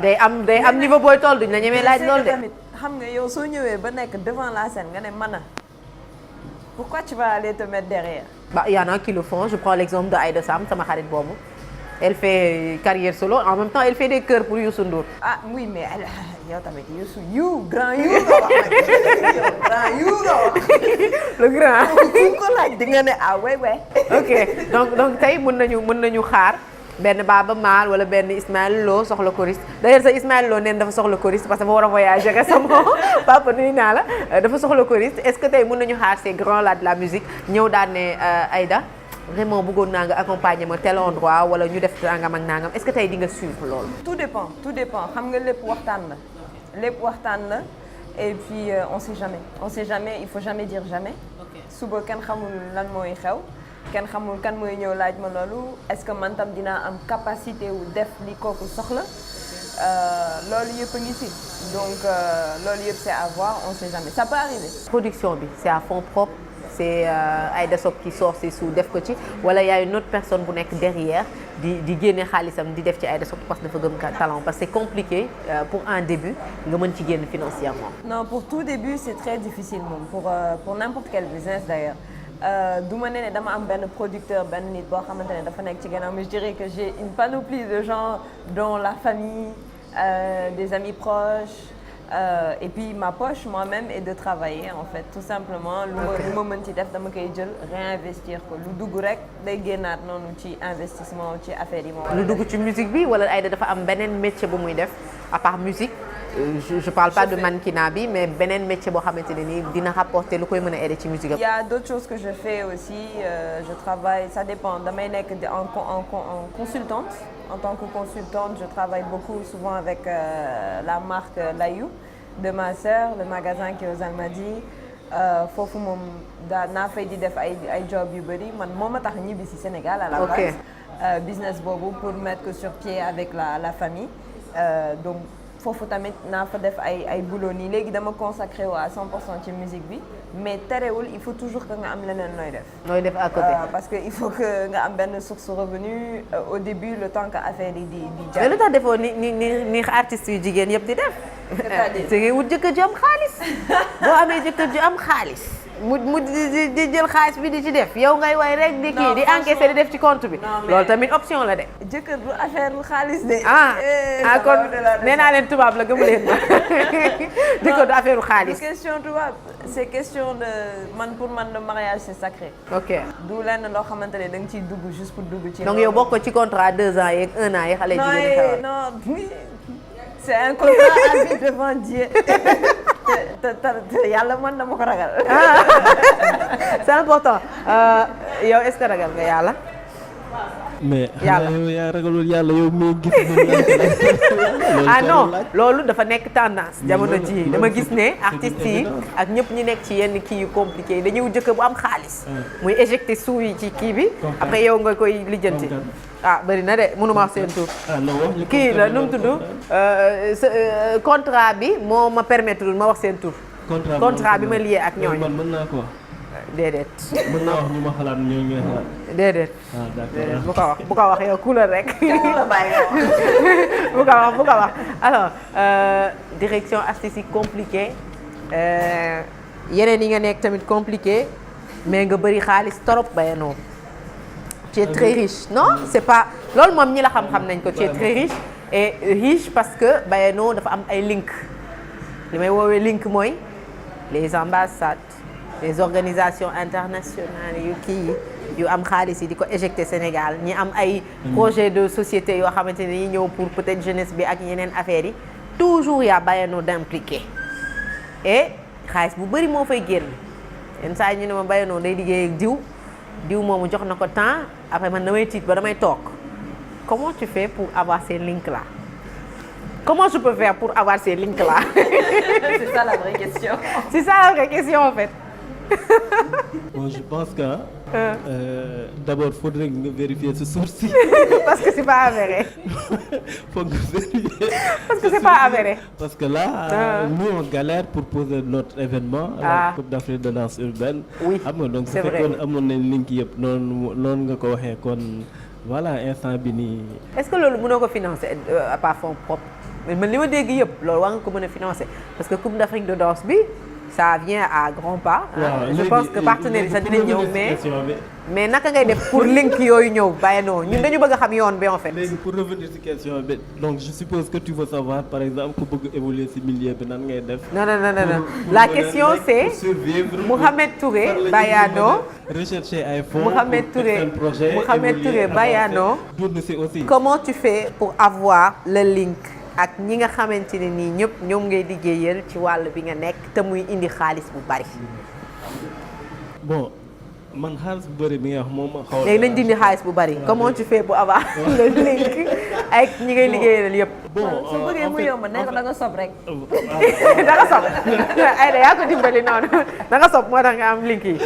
day am niveau booy toll duñ la ñemee laaj loolu de. xam nga yow soo ñëwee ba nekk devant la scène nga ne mana pourquoi tu vas aller te mettre derrière. Bah il y en a qui le font je prends l'exemple de Aïda Sam sama xarit boobu Elle fait carrière solo, en même temps elle fait des chœurs pour Youssou Ndour. Ah oui mais elle yow tamit Youssou grand you nga wax nag grand you nga wax. Le grand. ku ko laaj di nga ne ah ouais. Ok donc tey mën nañu xaar benn Baaba Maal wala benn Ismaël Lo soxla choriste d'ailleurs sa Ismaël Lo neen dafa soxla choriste parce que dafa war a voyager récemment papa nuyu naa la dafa soxla choriste est-ce que tey mën nañu xaar ces grands là de la musique ñëw daan ne Aïda vraiment bëggoon naa nga accompagner ma tel endroit wala ñu def nangam ak nangam est-ce que tey di nga suivre loolu. tout dépend xam nga lépp waxtaan la et puis on sait jamais il faut jamais dire jamais. suba kenn xamul lan mooy xew. kenn xamul kan mooy ñëw laaj ma loolu est-ce que man tam dinaa am capacité wu def li kooku soxla loolu yëpp a ngi ci donc loolu yëpp c'est à voir on sait jamais ça peut arriver. Production bi c'est à fond propre c'est Aïda Sock qui sort ses sous def ko ci wala y a une autre personne bu nekk derrière di génne xaalisam di def ci Aïda Sock parce que dafa gëm talent parce que c'est compliqué pour un début nga mën ci génn financièrement. Non pour tout début c'est très difficile moom pour n'importe quel business d'ailleurs. du ma ne dama am benn producteur benn nit boo xamante ne dafa nekk ci gannaaw mais je dirais que j'ai une panoplie de gens dont la famille des amis proches et puis ma poche moi-même est de travailler en fait tout simplement lu ma mën ci def dama koy jël réinvestir ko lu dugg rek day génnaat noonu ci investissement ci affaire yi moom. lu dugg ci musique bi wala Aïda dafa am beneen métier bu muy def à part musique. Je parle pas de mannequinat bi mais beneen métier boo xamante ne nii dina rapporter lu koy mën a aider ci musique. Il y a d'autres choses que je fais aussi je travaille ça dépend damay nekk en consultante en tant que consultante je travaille beaucoup souvent avec la marque Layou de ma sœur le magasin qui est aux Almadies foofu moom naa fay di def ay job yu bëri man moo ma tax ñibbi si Sénégal à la base business boobu pour mettre sur pied avec la famille donc. foofu tamit naa fa def ay boulot nii léegi dama consacré à 100% ci musique bi mais terewul il faut toujours que nga am leneen nooy def. nooy def à côté parce que il faut que nga am benn source revenu au début le temps que affaire yi di jar. mais lu tax defoo ni artistes yu jigéen yëpp di def. c'est-à-dire wut jëkkër ji am xaalis boo amee jëkkër ji am xaalis. mu di jël xaalis bi di ci def yow ngay way rek di kii di encaisser di def ci compte bi. loolu tamit option la de. jëkkër du affaire lu xaalis de. kon nee naa leen tubaab la gëmu leen ma jëkkër du affaire xaalis. c'est question tubaab c'est question de pour man le mariage c'est sacré. ok du lenn loo xamante ne da nga ciy dugg juste pour dugg ci. donc yow bokk ci contrat 2 ans yeeg 1 an yi xale jigéen non c'est un contrat à vie devant Dieu. te yàlla mën na ma ko ragal. c'est important yow est-ce que ragal nga yàlla. mais yàlla yow yaa ragalul yàlla yow mii gis. non loolu dafa nekk tendance jamono ji dama gis ne artistes yi ak ñëpp ñi nekk ci yenn kii yu compliqué yi dañuy jëkk bu am xaalis. muy éjecté sous yi ci kii bi. après yow nga koy lijjanti. bëri na de mënuma wax seen tur. kii la nu mu tudd contrat bi moo ma permettre ma wax seen tur. contrat bi ma lié ak ñooñu. man mën naa ko wax. déedéet. mën naa wax ñu ma xalaat ñooñu ngay xalaat. déedéet. d'accord bu ko wax yow couleur rek. bu ko wax alors direction artistique compliquée yeneen yi nga nekk tamit compliqué mais nga bëri xaalis trop Bayano. tu es très riche non c'est pas loolu moom ñi la xam-xam nañ ko tu es très riche et riche parce que Bayano dafa am ay link li may woowee link mooy les ambassades les organisations internationales yu kii yu am xaalis yi di ko éjecté Sénégal ñi am ay projet de société yoo xamante ne yi ñëw pour peut-être jeunesse bi ak yeneen affaires yi toujours y a Bayano d'impliqué et xaalis bu bëri moo fay génn yenn saa yi ñu ne ma Bayano day liggéey ak diw moomu jox na ko temps après man damay tiit ba damay toog comment tu fais pour avoir ces links là comment je peux faire pour avoir ces links là. C'est ça la vraie question. C'est ça la vraie question en fait. Bon, je pense que d'abord faudrait nga vérifier sa source. Parce que c'est pas avéré. Faut nga vérifier. Parce que c'est pas avéré. Parce que là, nous on galère pour poser notre événement, la Coupe d'Afrique de danse urbaine. Oui, xam nga donc su c'est vrai. fekkoon amoon nañ link yëpp noonu nga ko waxee kon voilà instant bi nii. Est-ce que loolu mënoo ko financer à part fonds propres man li ma dégg yëpp loolu war nga ko mën a financer parce que Coupe d'Afrique de danse bi ça vient à grands pas. Je pense que partenaires yi sax dinañ ñëw mais naka ngay def pour link yooyu ñëw bàyyinoo ñun dañu bëgg a xam yoon bi en fait. léegi pour revenir ci question bi donc je suppose que tu veux savoir par exemple ku bëgg évoluer ci milieu bi nan ngay def. non la question c'est Mouhamed Touré Bayano. rechercher ay fonds Mouhamed Touré Bayano. dund ci aussi. Comment tu fais pour avoir le link ak ñi nga xamante ne nii ñëpp ñoom ngay liggéeyal ci wàll bi nga nekk te muy indi xaalis bu bari. bon man xaalis bu bari bi nga wax moom xaw léegi nañ dindi xaalis bu bari comment tu fais pour avoir le link ak ñi ngay liggéeyal yëpp. bon su bëggee mu yomb ne ko da nga sob rek. da nga sob ay da yaa ko dimbali noonu da nga sob moo tax nga am link yi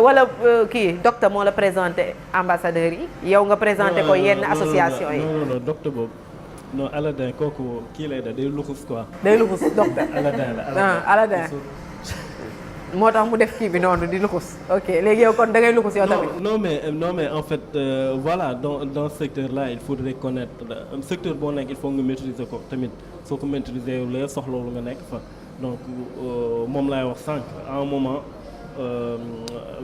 wala kii docteur moo la présenté ambassadeurs yi yow nga présenté ko yenn association yi. non docteur boobu non Aladin kooku kii lay da day luxus quoi. day luxus docteur. Aladin la Aladin moo tax mu def kii bi noonu di luxus ok léegi yow kon da ngay luxus yow tamit. non mais en fait voilà dans ce secteur là il faudrait connaître secteur boo nekk il faut nga maîtriser ko tamit soo ko maîtriser yow la soxla lu nga nekk fa donc moom laay wax sànq à un moment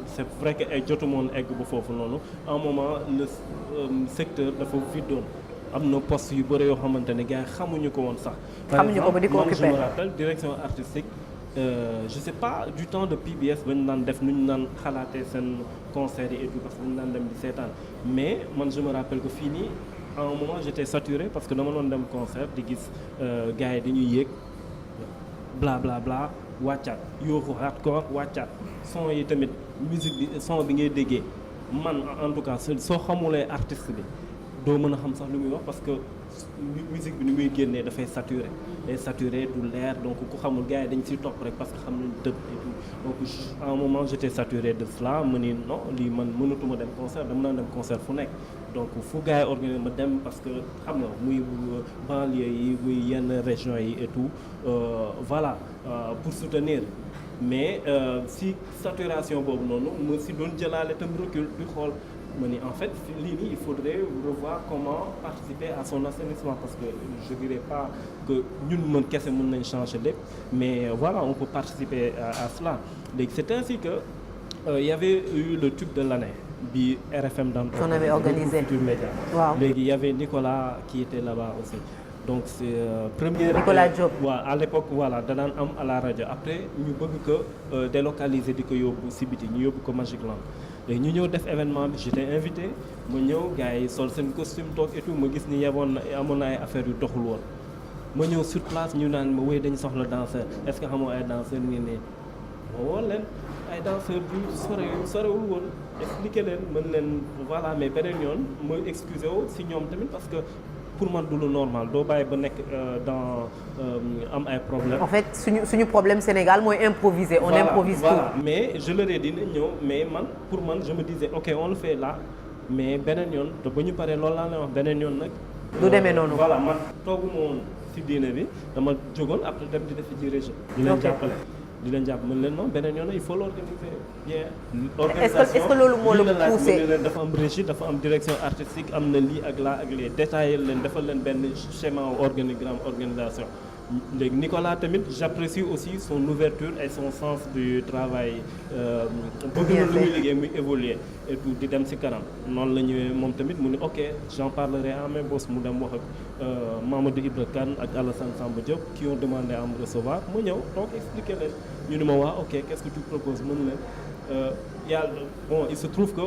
c'est vrai que ay jotu moon egg bu foofu noonu à un moment le secteur dafa viddoon am na poste yu bëri yoo xamante ne gars yi xamuñu ko woon sax. xamuñu ko ba di ko occupé je me rappelle direction artistique. Je sais pas du temps de PBS ba ñu naan def nu ñu naan xalaatee seen concert yi et tout parce que ñu naan dem di seetaan mais man je me rappelle que fii nii à un moment j'étais saturé parce que dama doon dem concert di gis gars yi dañuy yéeg bla bla bla wàccaat yooxu hardcore wàccaat son yi tamit musique bi son bi ngay déggee man en tout cas soo xamulee artiste bi doo mën a xam sax lu muy wax parce que musique bi ni muy génnee dafay saturé du leer donc ku xamul gars yi dañ siy topp rek parce que xam nañ tëb et tout donc à un moment j'étais saturé de cela ma ni non lii man mënatuma dem concert dama naan dem concert fu nekk donc fu gars yi organisé ma dem parce que xam nga muy banlieue yi muy yenn régions yi et tout voilà pour soutenir mais si saturation boobu noonu ma si doon jëlaale tam recul di xool ma ni en fait lii nii il faudrait revoir comment participer à son assainissement parce que je dirais pas que ñun mën kese mën nañ changer lépp mais voilà on peut participer à cela léegi c'est ainsi que il y avait eu le tube de l'année bi RFM daan on avait organisé Futurs Médias waaw léegi il y avait Nicolas qui était là-bas aussi donc c'est première Nicolas Diop waaw à l'époque voilà danaan am à la rajo après ñu bëgg ko délocaliser di ko yóbbu si biti ñu yóbbu ko Magic Land léegi ñu ñëw def événement bi j'étais invité ma ñëw gars yi sol seen costume toog et tout ma gis ni amoon na ay affaires yu doxul woon ma ñëw sur place ñu naan ma wéy dañu soxla danseur est-ce que xamoo ay danseur nii ne ma woo leen ay danseur bi sorewul woon expliqué leen mën leen voilà mais beneen yoon ma excusé wu si ñoom tamit parce que pour man du lu normal doo bàyyi ba nekk dans am ay problème en fait suñu problème Sénégal mooy improviser on improvise voilà tout mais je leur ai dit na ñëw mais man pour man je me disais ok on le fait là mais beneen yoon te ba ñu paree loolu laa lay wax beneen yoon nag du demee noonu voilà man tooguma woon si diine bi dama jógoon après dem di def ci région di leen jàppale di leen jàpp mën leen non beneen yoon il faut l'organiser bien. est-ce que loolu moo la poussé dafa am régie dafa am direction artistique am na lii ak laa ak les détaillé leen defal leen benn schéma organigramme organisation. léegi Nicolas tamit j'apprécie aussi son ouverture et son sens du travail bëgg na lu muy liggéey muy évoluer et tout di dem ci kanam noonu la ñëwee moom tamit mu ni ok j'en parlerai à mes boss mu dem wax ak Mamadou Ibra Kane ak Alassane Samba Diop qui ont demandé à me recevoir mu ñëw donc expliquer leen ñu ni ma waa ok qu'est-ce que tu proposes mën leen yàlla bon il se trouve que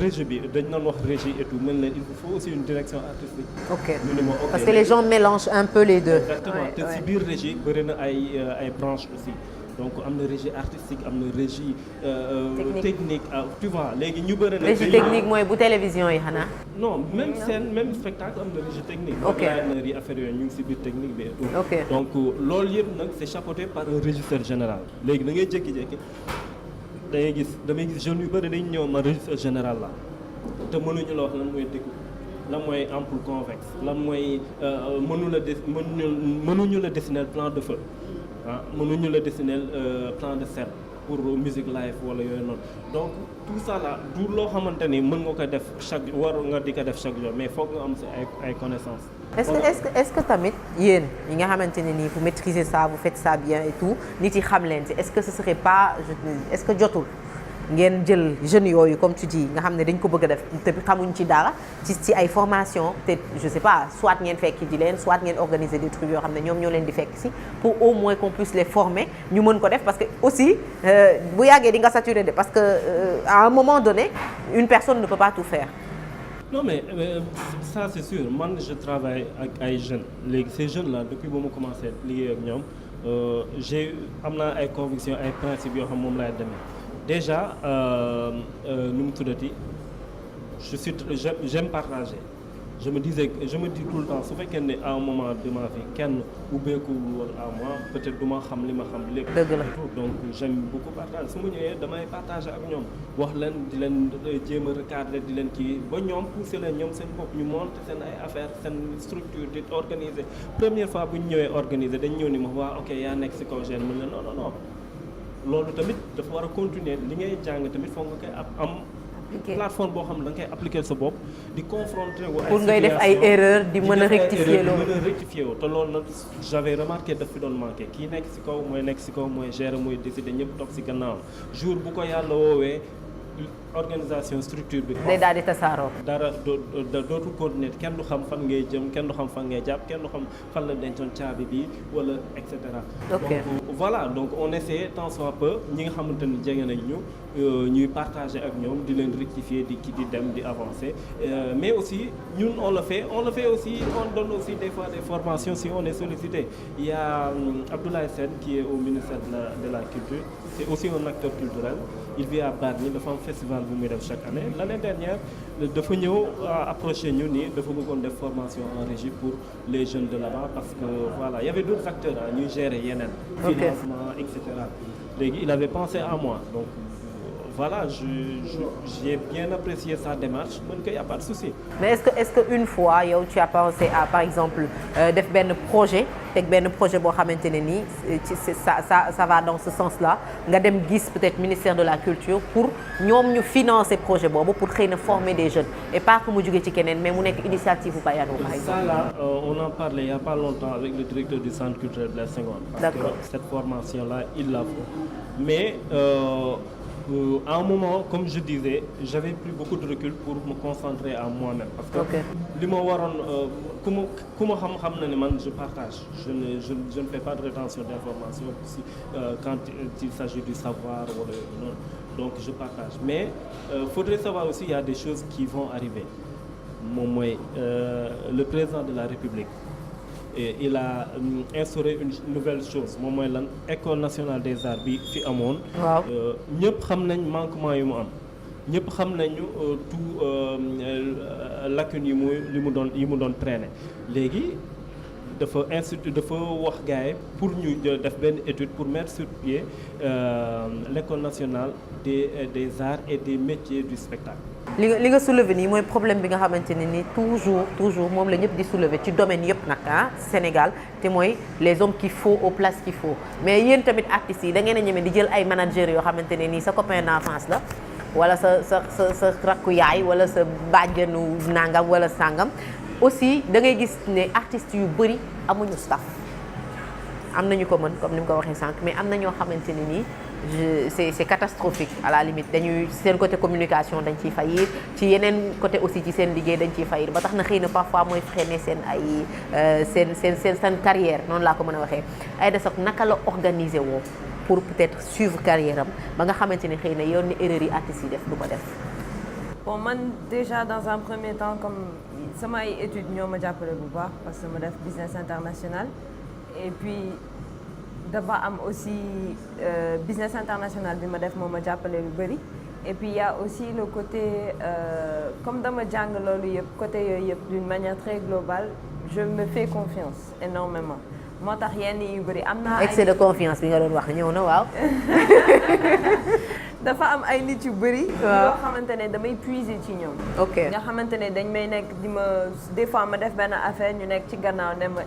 régie bi dañ doon wax régie et tout mën leen il faut aussi une direction artistique. ok parce que les gens mélangent un peu les deux. exactement te si biir régie bëri na ay branches aussi donc am na régie artistique am na régie. technique tu vois léegi ñu bëri na. régie technique mooy bu télévision yi xanaa. non même scène même spectacle am na régie technique. ok yi affaire yooyu ñu ngi si biir technique bi et tout. ok donc loolu yëpp nag c'est chapeauté par un régisseur général léegi da ngay jékki-jékki. damay gis jeunes yu bëri dañu ñëw ma régisseur général la te mënuñu la wax lan mooy découpe lan mooy ampoule convexe lan mooy mënuñu la dessiner plan de feu mënuñu la dessiner plan de scène pour musique live wala yooyu noonu donc tout ça là du loo xamante ni mën nga ko def war nga di ko def chaque jour mais foog nga am si ay connaissances est-ce que tamit yéen ñi nga xamante ne nii vous maîtrisez ça vous faites ça bien et tout nit yi xam leen ci est-ce que ce serait pas est-ce que jotul ngeen jël jeunes yooyu comme tu dis nga xam ne dañ ko bëgg a def te xamuñ ci dara ci ay formation peut-être je sais pas soit ngeen fekki di leen soit ngeen organiser des trucs yoo xam ne ñoom ñoo leen di fekk si pour au moins qu'on puisse les former ñu mën ko def parce que aussi bu yàggee di nga saturé de parce que à un moment donné une personne ne peut pas tout faire. Non mais ça c'est sûr man je travaille ak ay jeunes léegi ces jeunes là depuis ba ma commencé liggéey ak ñoom am naa ay convictions ay principes yoo xam moom laay demee déjà nu mu tuddati j'aime partager je me dis tout le temps su fekkee ne à un moment de ma vie kenn ubbeekuwul woon à moi peut-être du ma xam li ma xam lépp. dëgg la donc j'aime beaucoup partager su ma ñëwee damay partager ak ñoom wax leen di leen jéem a recadrer di leen kii ba ñoom pousser leen ñoom seen bopp ñu monter seen ay affaires seen structure di organiser première fois bu ñu ñëwee organiser dañ ñëw ni ma waa ok yaa nekk ci kaw gène mën la non loolu tamit dafa war a continuer li ngay jàng tamit foog nga koy am. plateforme boo xam ne da nga koy appliquer sa bopp di confronter wu ay pour ngay def ay erreurs di mën a rectifier loolu te loolu nag j'avais remarqué daf fi doon manqué kii nekk ci kaw mooy gérer mooy décider ñëpp toog ci gannaaw jour bu ko yàlla woowee organisation structure bi. day daal di tasaaroo. dara dootul continuer kenn du xam fan ngay jëm kenn du xam fan ngay jàpp kenn du xam fan la dencoon caabi bi wala et cetera. ok donc voilà donc on essaie tant soit peu ñi nga xamante ni jege nañ ñu ñuy partager ak ñoom di leen rectifier di dem di avancer mais aussi ñun on le fait aussi on donne aussi des fois des formations si on est sollicité. Il y a Abdoulaye Sène qui est au ministère de la culture c'est aussi un acteur culturel il vit à Bargny dafa am festival bu muy def chaque année l'année dernière dafa ñëw approché ñu ni dafa bëggoon def formation en régie pour les jeunes de là-bas parce que voilà il y avait d'autres acteurs ñuy gérer yeneen financement et cetera léegi il avait pensé à moi donc voilà j'ai bien apprécié sa démarche mën ko y a pas de souci. mais est-ce que une fois yow tu as pensé à par exemple def benn projet teg benn projet boo xamante ne nii ça va dans ce sens-là nga dem gis peut-être ministère de la culture pour ñoom ñu financer projet boobu pour xëy na former des jeunes et pas que mu jóge ci keneen mais mu nekk initiative bu Bayano par exemple. Ça là on en parlait il y a pas longtemps avec le directeur du centre culturel Blaise Senghor. Parce que cette formation-là il la faut mais. À un moment comme je disais j'avais pris beaucoup de recul pour me concentrer à moi-même parce que li ma waroon ku ma xam na ne man je partage je ne fais pas de rétention d'information si quand il s'agit du savoir wala non donc je partage mais faudrait savoir aussi il y a des choses qui vont arriver moom mooy le président de la République et il a instauré une nouvelle chose moom mooy lan école nationale des arts bi fi amoon. waaw ñëpp xam nañ manquement yu mu am ñëpp xam nañu tout lacunes yi mu doon traîner léegi dafa wax gars yi pour ñu def benn étude pour mettre sur pied l'école nationale des arts et des métiers du spectacle. li nga soulever nii mooy problème bi nga xamante ne nii toujours moom la ñëpp di soulever ci domaine yëpp nag Sénégal te mooy les hommes qu'il faut aux places qu'il faut mais yéen tamit artistes yi da ngeen a ñeme di jël ay managers yoo xamante ne nii sa copain d'enfance la wala sa rakku yaay wala sa bàjjenu nangam wala sangam aussi da ngay gis ne artistes yu bëri amuñu staff am nañu ko mën comme ni mu ko waxee sànq mais am na ñoo xamante ne nii c'est catastrophique à la limite dañuy seen côté communication dañ ciy faillir ci yeneen côté aussi ci seen liggéey dañ ciy faillir ba tax na xëy na parfois mooy freiner seen ay seen carrière noonu laa ko mën a waxee Aïda Sock naka la organiser woo pour peut-être suivre carrière am ba nga xamante ne xëy na yoon ni erreur yi artistes yi def du ko def. bon man déjà dans un premier temps comme sama ay études ñoo ma jàppale bu baax parce que ma def business international et puis dafa am aussi business international bi ma def moo ma jàppale lu bëri et puis il y a aussi le côté comme dama jàng loolu yëpp côté yooyu yëpp d'une manière très globale je me fais confiance énormément moo tax yenn yu bëri am naa ay excès de confiance bi nga doon wax ñëw na waaw. dafa am ay nit yu bëri. yoo xamante ne damay puiser ci ñoom. ok nga xamante ne dañ may nekk di ma des fois ma def benn affaire ñu nekk ci gannaaw ne ma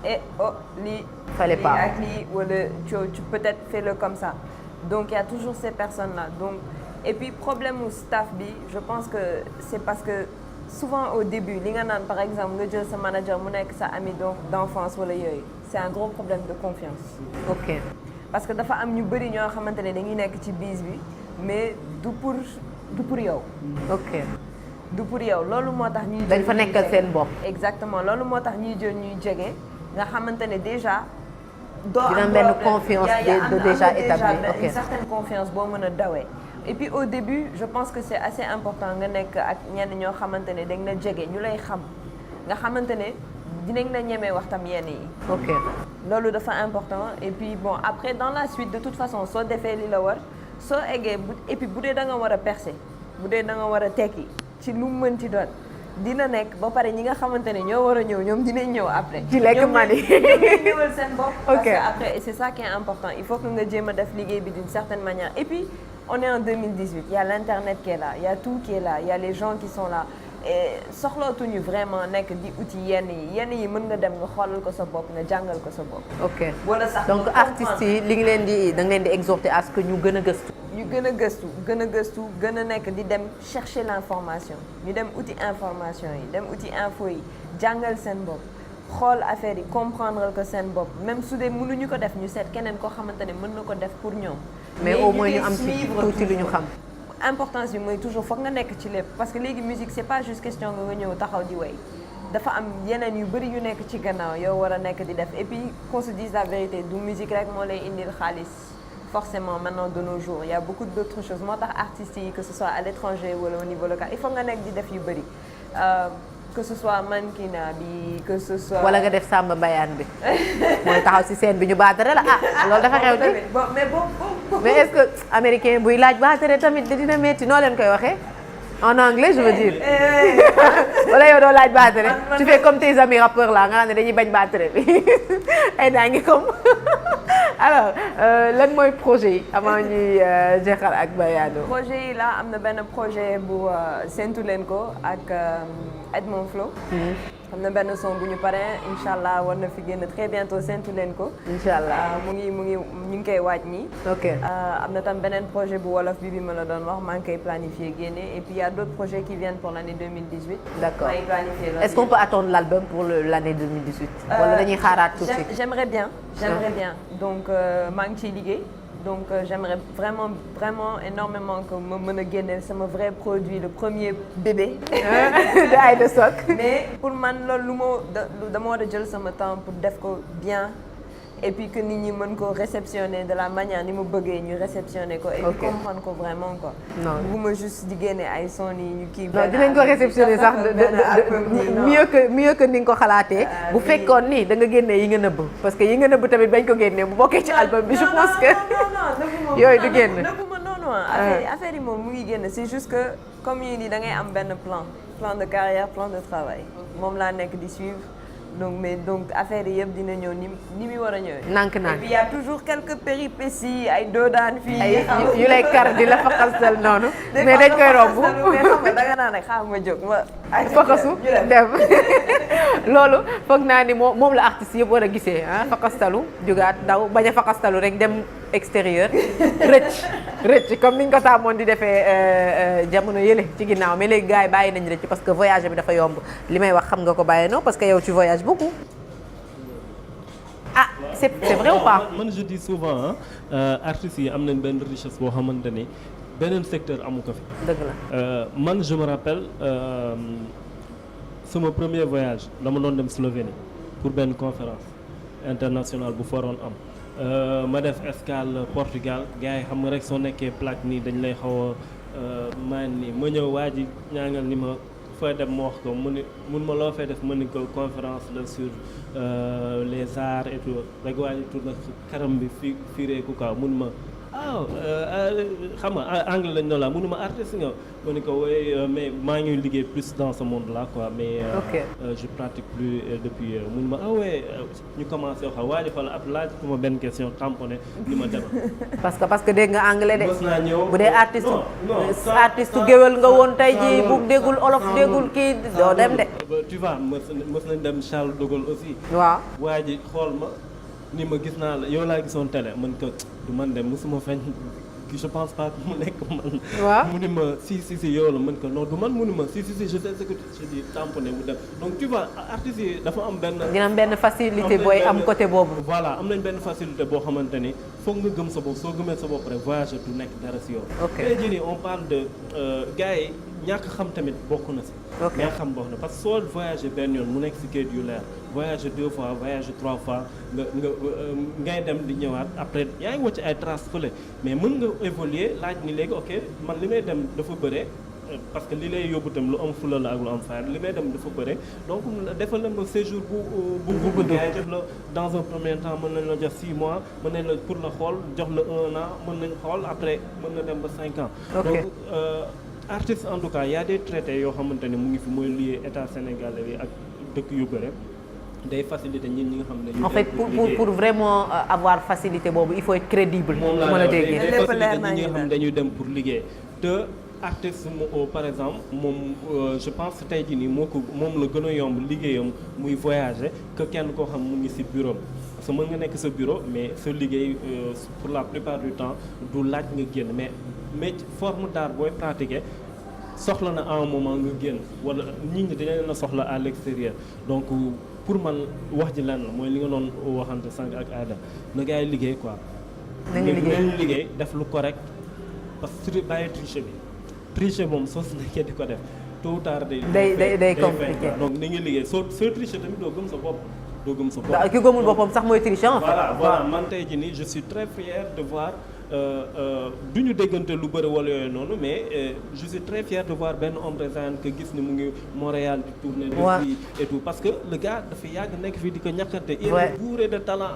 lii. fallait pas ak lii wala tu peut-être fais-le comme ça donc il y a toujours ces personnes-là donc et puis problème mu staff bi je pense que c'est parce que souvent au début li nga naan par exemple nga jël sa manager mu nekk sa ami d'enfance wala yooyu c'est un gros problème de confiance. ok parce que dafa am ñu bëri ñoo xamante ne dañuy nekk ci biis bi mais du pour yow. ok du pour yow loolu moo tax ñuy. dañ fa nekkal seen bopp. exactement loolu moo tax ñuy jël ñuy jege nga xamante ne déjà. doo am dina am benn confiance de déjà établie ok une certaine confiance boo mën a dawee. et puis au début je pense que c'est assez important nga nekk ak ñenn ñoo xamante ne dañ la jege ñu lay xam nga xamante ne dinañ la ñemee wax tam yenn yi. ok loolu dafa important et puis bon après dans la suite de toute façon soo defee li la war soo eggee et puis bu dee da nga war a percer bu dee da nga war a tekki ci lu mu mën ci doon dina nekk ba pare ñi nga xamante ne ñoo war a ñëw ñoom dinañ ñëw après. ci lekk mani ñoom ñëwal seen bopp. parce ok que après et c'est ça qui est important il faut que nga jéem a def liggéey bi d'une certaine manière et puis on est en 2018 il y a l'internet qui est là il y a tout qui est là il y a les gens qui sont là et soxlootuñu vraiment nekk di uti yenn yi mën nga dem nga xoolal ko sa bopp nga jàngal ko sa bopp. ok wala sax donc artistes yi li ngi leen di da nga leen di exhorter à ce que ñu gën a gëstu. ñu gën a gëstu gën a nekk di dem chercher l'information ñu dem uti information yi dem uti info yi jàngal seen bopp xool affaire yi comprendre ko seen bopp même su dee mënuñu ko def ñu seet keneen koo xamante ne mën na ko def pour ñoom. mais au moins ñu am ci tuuti lu ñu xam. importance bi mooy toujours foog nga nekk ci lépp parce que léegi musique c'est pas juste question nga ñëw taxaw di way dafa am yeneen yu bëri yu nekk ci gannaaw yow war a nekk di def et puis qu'on se dise la vérité du musique rek moo lay indil xaalis forcément maintenant de nos jours il y a beaucoup d'autres choses moo tax artistes yi que ce soit à l'étranger wala au niveau local il faut nga nekk di def yu bëri que ce soit mannequinat bi que ce soit. wala nga def Samba Mbayaan bi mooy taxaw ci scène bi ñu baatare la loolu dafa xew di mais est-ce que américain buy laaj baatare tamit dina metti noo leen koy waxee en anglais je veux dire wala yow doo laaj baatare tu fais comme tes amis rappeurs là nga xam ne dañuy bañ baatare bi ay daa ngi comme alors lan mooy projet yi avant ñuy jeexal ak Bayano. projet yi là am na benn projet bu séntu leen ko ak Edmond Flow. am na benn son bu ñu paree incha allah war na fi génn très bientôt séntu leen ko. incha allah ñu ngi koy waaj nii. ok am na tam beneen projet bu wolof bi ma la doon wax maa ngi koy planifier génne et puis il y a d'autres projets qui viennent pour l'année 2018. d'accord maa ngi planifier loolu. est-ce qu'on peut attendre l'album pour l'année 2018. wala dañuy xaaraat tout de suite. j'aimerais bien donc maa ngi ciy liggéey. donc j'aimerais vraiment énormément que ma mën a génneel sama vrai produit le premier bébé. de Aïda Sock. mais pour man loolu dama war a jël sama temps pour def ko bien et puis que nit ñi mën ko réceptionner de la manière ni ma bëggee ñu réceptionner ko. et puis comprendre ko vraiment quoi. non bugguma juste di génne ay son yi ñu kii. non dinañ ko réceptionner sax mieux que ni nga ko xalaatee. bu fekkoon ni da nga génne yi nga nëbb parce que yi nga nëbb tamit bañ ko génnee bu bokkee ci album bi je pense que. yooyu du génn non affaire yi moom mu ngi génn c'est juste que comme yi nii da ngay am benn plan de carrière plan de travail moom laa nekk di suivre. donc affaire yi yëpp dina ñëw ni mu war a ñëwee. nànk et puis il y a toujours quelques péripéties ay doodaan fii. ay yu lay kar di la faqasal noonu. mais dañ koy romb mais xam nga danga naan rek xaaral ma jóg ma. ay faqasu dem loolu foog naa ni moom la artistes yëpp war a gisee faqastalu jógaat daw bañ a faqastalu rek dem extérieur rëcc comme niñ ko tàmmoon di defee jamono yële ci ginnaaw mais léegi gars yi bàyyi nañ rëcc parce que voyage bi dafa yomb li may wax xam nga ko bàyyi non parce que yow tu voyages beaucoup. ah c'est vrai ou pas. man je dis souvent artistes yi am nañ benn richesse boo xamante ni beneen secteur amu ko fi. dëgg la man je me rappelle sama premier voyage dama doon dem Slovénie pour benn conférence internationale bu foroon am. ma def escale Portugal gars yi xam nga rek soo nekkee plaque nii dañ lay xaw a maan nii ma ñëw waa ji ñaangal ni ma fooy dem ma wax ko mun ma loo fay def ma ni ko conférence la sur les arts et tout rek waa ji tourné karam bi fireeku quoi mun ma xam nga anglais lañ noonu la mënu ma artiste nga ma ni ko oui mais maa ngi liggéey plus dans ce monde là quoi mais je pratique plus depuis mënu ma ouais ñu commencé wax waa ji fa la ab laaj ku ma benn question tamponné ni ma demal parce que dégg nga anglais de mës naa ñëw bu dee artiste géwél nga woon tey ji bu déggul olof déggul kii doo dem de tu vois mës nañ dem Charles de Gaulle aussi waaw waa ji xool ma ni ma gis naa la yow laa gisoon télé man ko du man de mosuma feeñ je pense pas que mu nekk man. waaw mu ni ma si yow la mën ko non du man mu ni ma si je sais ce que je dis tamponné mu dem donc tu vois artistes yi dafa am benn. dina am benn facilité booy am côté boobu. voilà am nañ benn facilité boo xamante ni foog nga gëm sa bopp soo gëmee sa bopp rek voyager du nekk dara si yow. ok tey jii nii on parle de gars yi ñàkk xam tamit bokk na si. ok ñàkk xam bokk na parce que soo voyager benn yoon mu nekk si kayit yu leer voyager 2 fois voyager 3 fois ngay dem di ñëwaat après yaa ngi wàcc ay traces fële mais mën nga évoluer laaj ni léegi ok man li may dem dafa bëre. parce que li lay yóbbu tam lu am fula la ak lu am fayda li may dem dafa bëre donc defal na ma séjour bu gars yi def la dans un premier temps mën nañ la jox 6 mois mën nañ la pour la xool jox la 1 an mën nañ xool après mën na dem ba 5 ans. donc artiste en tout cas y a des traités yoo xamante ne mu ngi fi mooy lié état sénégalais yi ak dëkk yu bëre day faciliter ñi nga xam ne. en fait pour vraiment avoir facilité boobu il faut être crédible. moom mën a déggee day faciliter ñi nga xam ne dañuy dem pour liggéey te. artiste par exemple moom je pense tey jii nii moom la gën a yomb liggéeyam muy voyager que kenn koo xam mu ngi ci bureau parce que mën nga nekk sa bureau mais sa liggéey pour la plupart du temps du laaj nga génn mais forme d'art booy pratiquer soxla na à un moment nga génn wala nit ñi dañ leen a soxla à l'extérieur donc pour man wax ji lan la mooy li nga doon waxante sànq ak Aïda na gars yi liggéey quoi. nañu liggéey def lu correct parce que bàyyi tricher bi. tricher moom soo si nekkee di ko def tôt ou tard day compliqué donc ni ngi liggéey soo tricher tamit doo gëm sa bopp ki gëmul boppam sax mooy tricher en fait. voilà man tey jii nii je suis très fier de voir du ñu déggante lu bëri wala yooyu noonu mais je suis très fier de voir benn homme représente que gis ni mu ngi Montréal di tourner depuis et tout parce que le gars dafa yàgg nekk fii di ko ñàkkante il est bourré de talent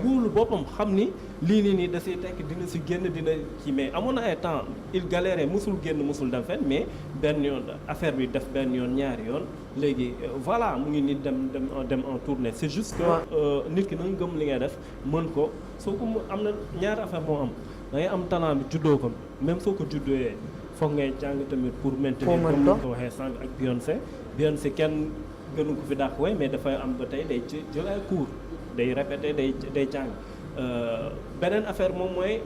buulu boppam xam ni lii nii da siy tekk dina si génn dina ci mais amoon na ay temps il galérait musul génn musul dem fenn mais benn yoon affaire bi def benn yoon ñaari yoon léegi voilà mu ngi ni dem en tournée c'est juste que nit ki na nga gëm li ngay def mën ko soo ko am na ñaari affaire moo am da ngay am talent bi juddoo ko même soo ko juddooyee foog ngay jàng tamit pour maintenir comme ni ko waxee sànq ak Beyoncé kenn gënu ko fi dàq way mais dafay am ba tey day jël ay cours day répéter day jàng beneen affaire moom mooy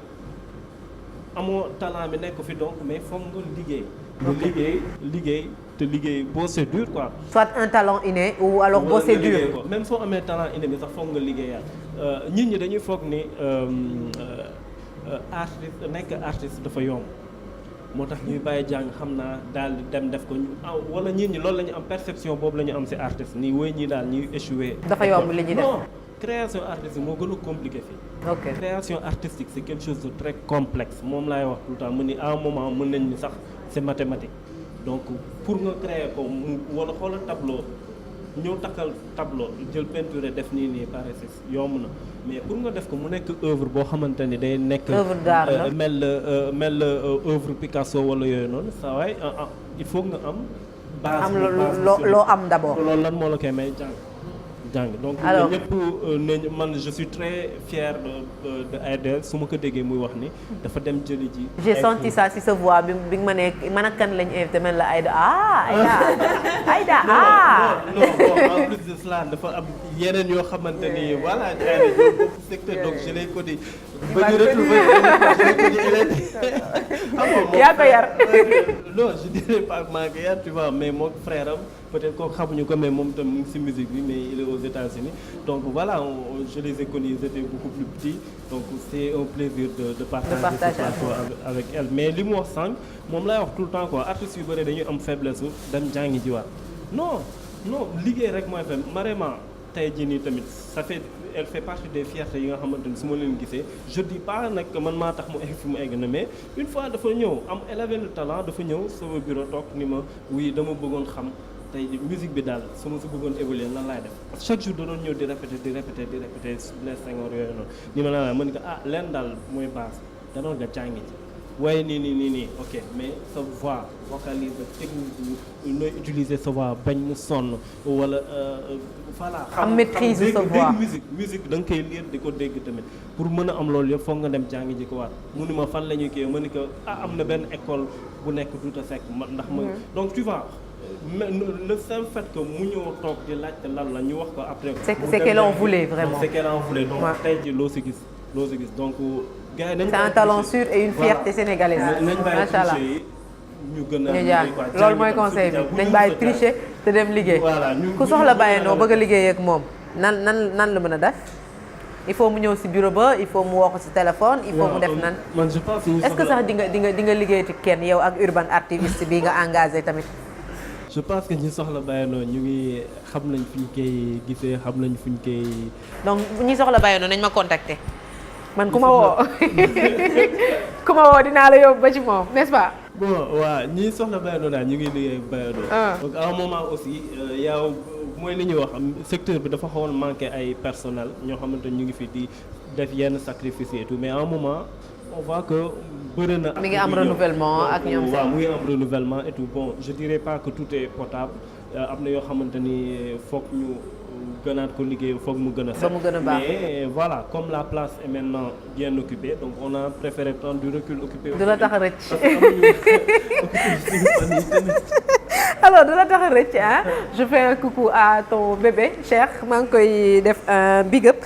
amoo talent bi nekk fi donc mais foog nga liggéey te liggéey boo c'est dur quoi. soit un talent inné ou alors boo c'est dur même soo amee talent inné bi sax foog nga liggéeyaat nit ñi dañuy foog ni artiste nekk artiste dafa yomb moo tax ñuy bàyyi jàng xam naa daal di dem def ko wala nit ñi loolu la ñu am perception boobu la ñu am ci artiste nii woy ñi daal ñuy échoué. dafa yomb li ñuy def non création artistique moo gën a compliqué fii. ok création artistique c'est quelque chose de très complexe moom laay wax tout le temps mu ni à un moment mën nañ ni sax c'est mathématique donc pour nga créer ko mu wala xoolal tableau ñëw takkal tableau jël peinture def nii pare c'est yomb na mais pour nga def ko mu nekk œuvre boo xamante ni day nekk. œuvre d'art la mel œuvre Picasso wala yooyu noonu saa waay il faut nga am. base am loo am d'abord. loolu lan moo la koy may jàng donc alors ñëpp nañu man je suis très fier de Aïda su ma ko déggee muy wax ni dafa dem jëli ji. j'ai senti ça si sa voix bi nga ma ne man ak kan lañu invité man la Aïda Aïda non en plus de cela dafa am yeneen yoo xamante ni voilà Aïda ñoo bokk secteur donc je l'ai connu ba ñu retrouver yaa ko yar non je dirais pas maa ko yar tu vois mais moom frère am peut-être kooku xamuñu ko mais moom tam mu ngi ci musique bi mais il est aux États-Unis donc voilà je les ai connus ils étaient beaucoup plus petits donc c'est un plaisir de partager ce plateau avec elle mais li mu wax sànq moom lay wax tout le temps quoi artistes yu bëri dañuy am faiblesse su dem jàngi jiwaat non liggéey rek mooy faible vraiment tey jii nii tamit elle fait partie des fiertés yi nga xamante ni su ma leen gisee je dis pas nag man maa tax mu egg fi mu egg na mais une fois dafa ñëw am élevé le talent dafa ñëw sama bureau toog ni ma oui dama bëggoon xam tey musique bi daal su ma si bëggoon évoluer lan laay def parce que chaque jour da doon ñëw di répéter Blaise Senghor yooyu noonu ni ma la mën ko leen daal mooy base da doon nga jàngi ci waaye nii ok mais sa voix vocalise technique bi nooy utiliser sa voix bañ mu sonn wala voilà am maîtrise sa voix musique da nga koy lire di ko dégg tamit pour mën a am loolu yëpp foog nga dem jàngi ji ko waat mu ni ma fan la ñuy kii ma ni ko am na benn école bu nekk Douta Seck ndax ma donc tu vois le simple fait que mu ñëw toog di laajte lan la ñu wax ko après c'est qu'elle en voulait vraiment c'est qu'elle en voulait donc tey ji loo si gis donc gars yi nañ c'est un talent sûr et une fierté sénégalaise. macha allah ñu gën a ñu jaar loolu mooy conseil bi nañ bàyyi tricher te dem liggéey. ku soxla bàyyandoo bëgg a liggéey ak moom nan la mën a def. il faut mu ñëw ci bureau ba il faut mu woo ko ci téléphone. il faut mu def nan. man je pense est-ce que sax di nga liggéey ci kenn yow ak urban artiste bi nga engagé tamit. je pense que ñi soxla bàyyandoo ñu ngi xam nañ fu ñu koy gisee xam nañ fu ñu koy. donc ñi soxla bàyyandoo nañ ma contacter man ku ma woo dinaa la yóbbu ba ci moom n'est-ce pas. bon waaw ñi soxla bàyyandoo daal ñu ngi liggéey bàyyandoo. donc à un moment aussi yow mooy li ñuy wax secteur bi dafa xawoon manqué ay personnel ñoo xamante ñu ngi fi di def yenn sacrifice et tout mais à un moment on voit que bëri na. mi ngi am renouvellement ak ñoom waaw mu ngi am renouvellement et tout bon je dirais pas que tout est potable am na yoo xamante ni foog ñu gënaat ko liggéey foog mu gën a set. mais voilà comme la place est maintenant bien occupée donc on a préféré prendre du recul occuper. du la tax a rëcc. alors de la tax a rëcc ah je fais un coucou à ton bébé Cheikh maa ngi koy def un big up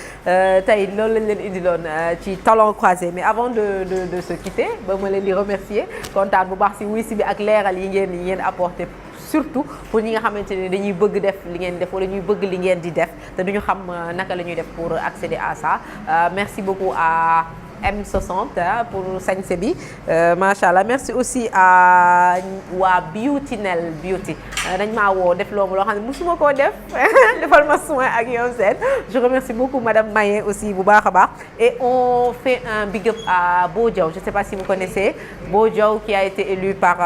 tey loolu lañ leen indiloon ci talent croisé mais avant de se quitter ba ma leen di remercier kontaan bu baax si wuy si bi ak leeral yi ngeen apporté surtout pour ñi nga xamante ne dañuy bëgg def li ngeen def wala ñuy bëgg li ngeen di def te duñu xam naka la ñuy def pour accéder à ça merci beaucoup à M60 pour sañse bi macha allah merci aussi à waa Beautynel Beauty dañ maa woo def loo xam ne musuma koo def defal ma soin ak yow seen je remercie beaucoup madame Maye aussi bu baax a baax et on fait un big up à Bo Diaw je sais pas si vous connaissez Bo Diaw qui a été élu par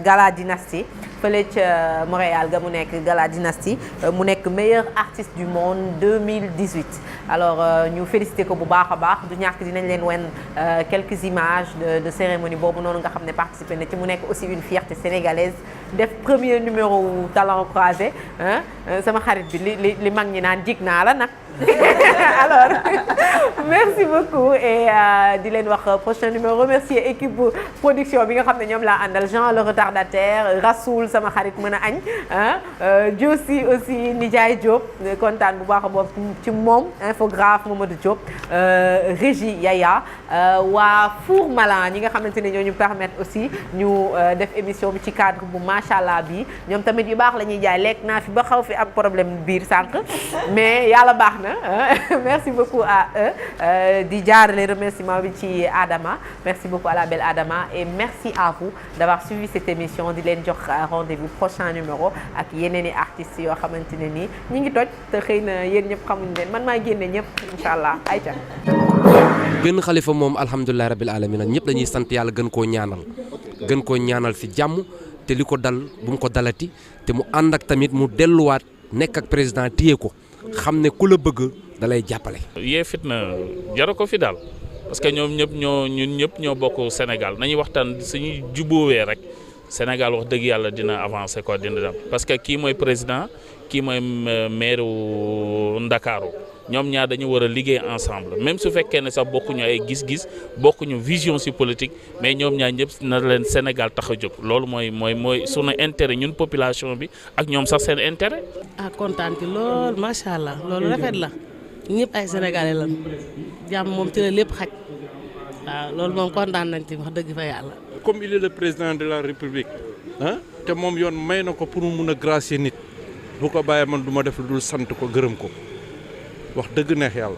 Gala Dynasty fële ca Montréal ga mu nekk Gala Dynasty mu nekk meilleur artiste du monde 2018 alors ñu félicité ko bu baax a baax du ñàkk dinañ leen wen quelques images de cérémonie boobu noonu nga xam ne participé na ci mu nekk aussi une fierté sénégalaise def premier numéro talent croisé sama xarit bi li mag ñi naan jig naa la nag alors merci beaucoup et di leen wax prochain numéro remercier équipe production bi nga xam ne ñoom laa àndal Jean le retardataire Rasoul sama xarit mën a añ Diossi aussi Nijaay Diop kontaan bu baax a boobu ci moom infographe Mamadou Diop Régie Yaya waa Four Malin ñi nga xamante ne ñoo ñu permettre aussi ñu def émission bi ci cadre bu macha allah bi ñoom tamit yu baax la ñuy jaay lekk naa fi ba xaw fi am problème biir sànq mais yàlla baax na merci beaucoup à eux di jaarale remerciement bi ci Adama merci beaucoup à la belle Adama et merci à vous d'avoir suivi cette émission di leen jox rendez-vous prochain numéro ak yeneeni artistes yoo xamante ne nii ñi ngi toj te xëy na yéen ñëpp xamuñu leen man maa génne ñëpp incha allah ayca. gën Xalifa moom alhamdulilah rabil alamin ñëpp dañuy sant yàlla gën koo ñaanal fi jàmm te li ko dal bu mu ko dalati te mu ànd ak tamit mu delluwaat nekk ak président téye ko xam ne ku la bëgg da lay jàppale. yee fitna jaru ko fi daal parce que ñun ñëpp ñoo bokk Sénégal nañuy waxtaan suñu jubóowee rek Sénégal wax dëgg yàlla dina avancer quoi dina dem parce que kii mooy président kii mooy maire Ndakaaru ñoom ñaar dañu war a liggéey ensemble même su fekkee ne sax bokkuñu ay gis-gis bokkuñu vision ci politique mais ñoom ñaar ñëpp na leen Sénégal tax a jóg loolu mooy sunu intérêt ñun population bi ak ñoom sax seen intérêt. kontaan ci lool macha allah loolu rafet la ñëpp ay sénégalais lan jàmm moom ci la lépp xaj waaw loolu moom kontaan nañ ci wax dëgg fa yàlla. comme il est le président de la république te moom yoon may na ko pour mu mun a gracier nit bu ko bàyyee man du ma def lu dul sant ko gërëm ko. wax dëgg neex yàlla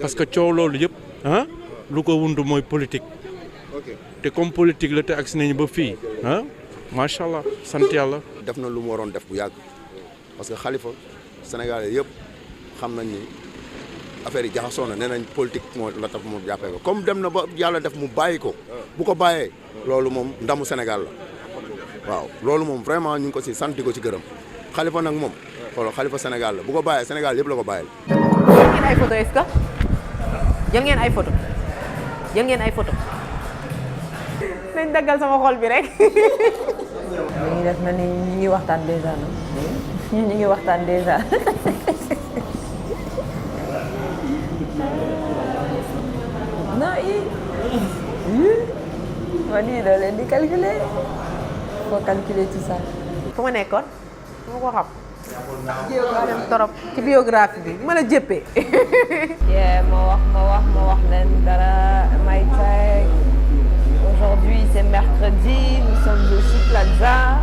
parce que coow loolu yëpp lu ko wund mooy politique te comme politique la te agsi nañu ba fii macha allah sant yàlla. def na lu mu waroon def bu yàgg parce que Khalifa Sénégalais yëpp xam nañ ni affaire yi jaxasoo na nee nañ politique moo la tax mu jàppee ko comme dem na ba yàlla def mu bàyyi ko bu ko bàyyee loolu moom ndamu Sénégal la waaw loolu moom vraiment ñu ngi ko si sant di ko ci gërëm Khalifa nag moom xoolal Khalifa Sénégal la bu ko bàyyee Sénégal yëpp la ko bàyyil. jël ngeen ay photo est-ce que jël ngeen ay photo nañ daggal sama xol bi rek. ñu ngi def na ni ñu ngi waxtaan déjà ñu ngi waxtaan déjà. non man yii doo leen di calculer faut calculer tout ça. fu ma nekkoon fu ma ko xam. dem torop ci biographie bi mën a jëppee. ma wax leen dara may aujourd'hui c'est mercredi nous sommes aussi Plaza.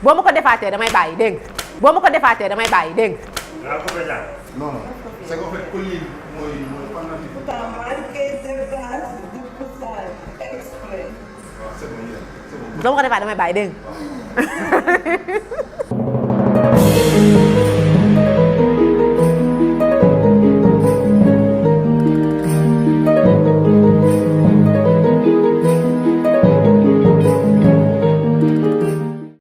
boo ma ko defaatee damay bàyyi dégg nga boo ma ko defaatee damay bàyyi dégg nga. non non c'est qu'en fait colline mooy boo ma ko defaatee damay bàyyi dégg nga.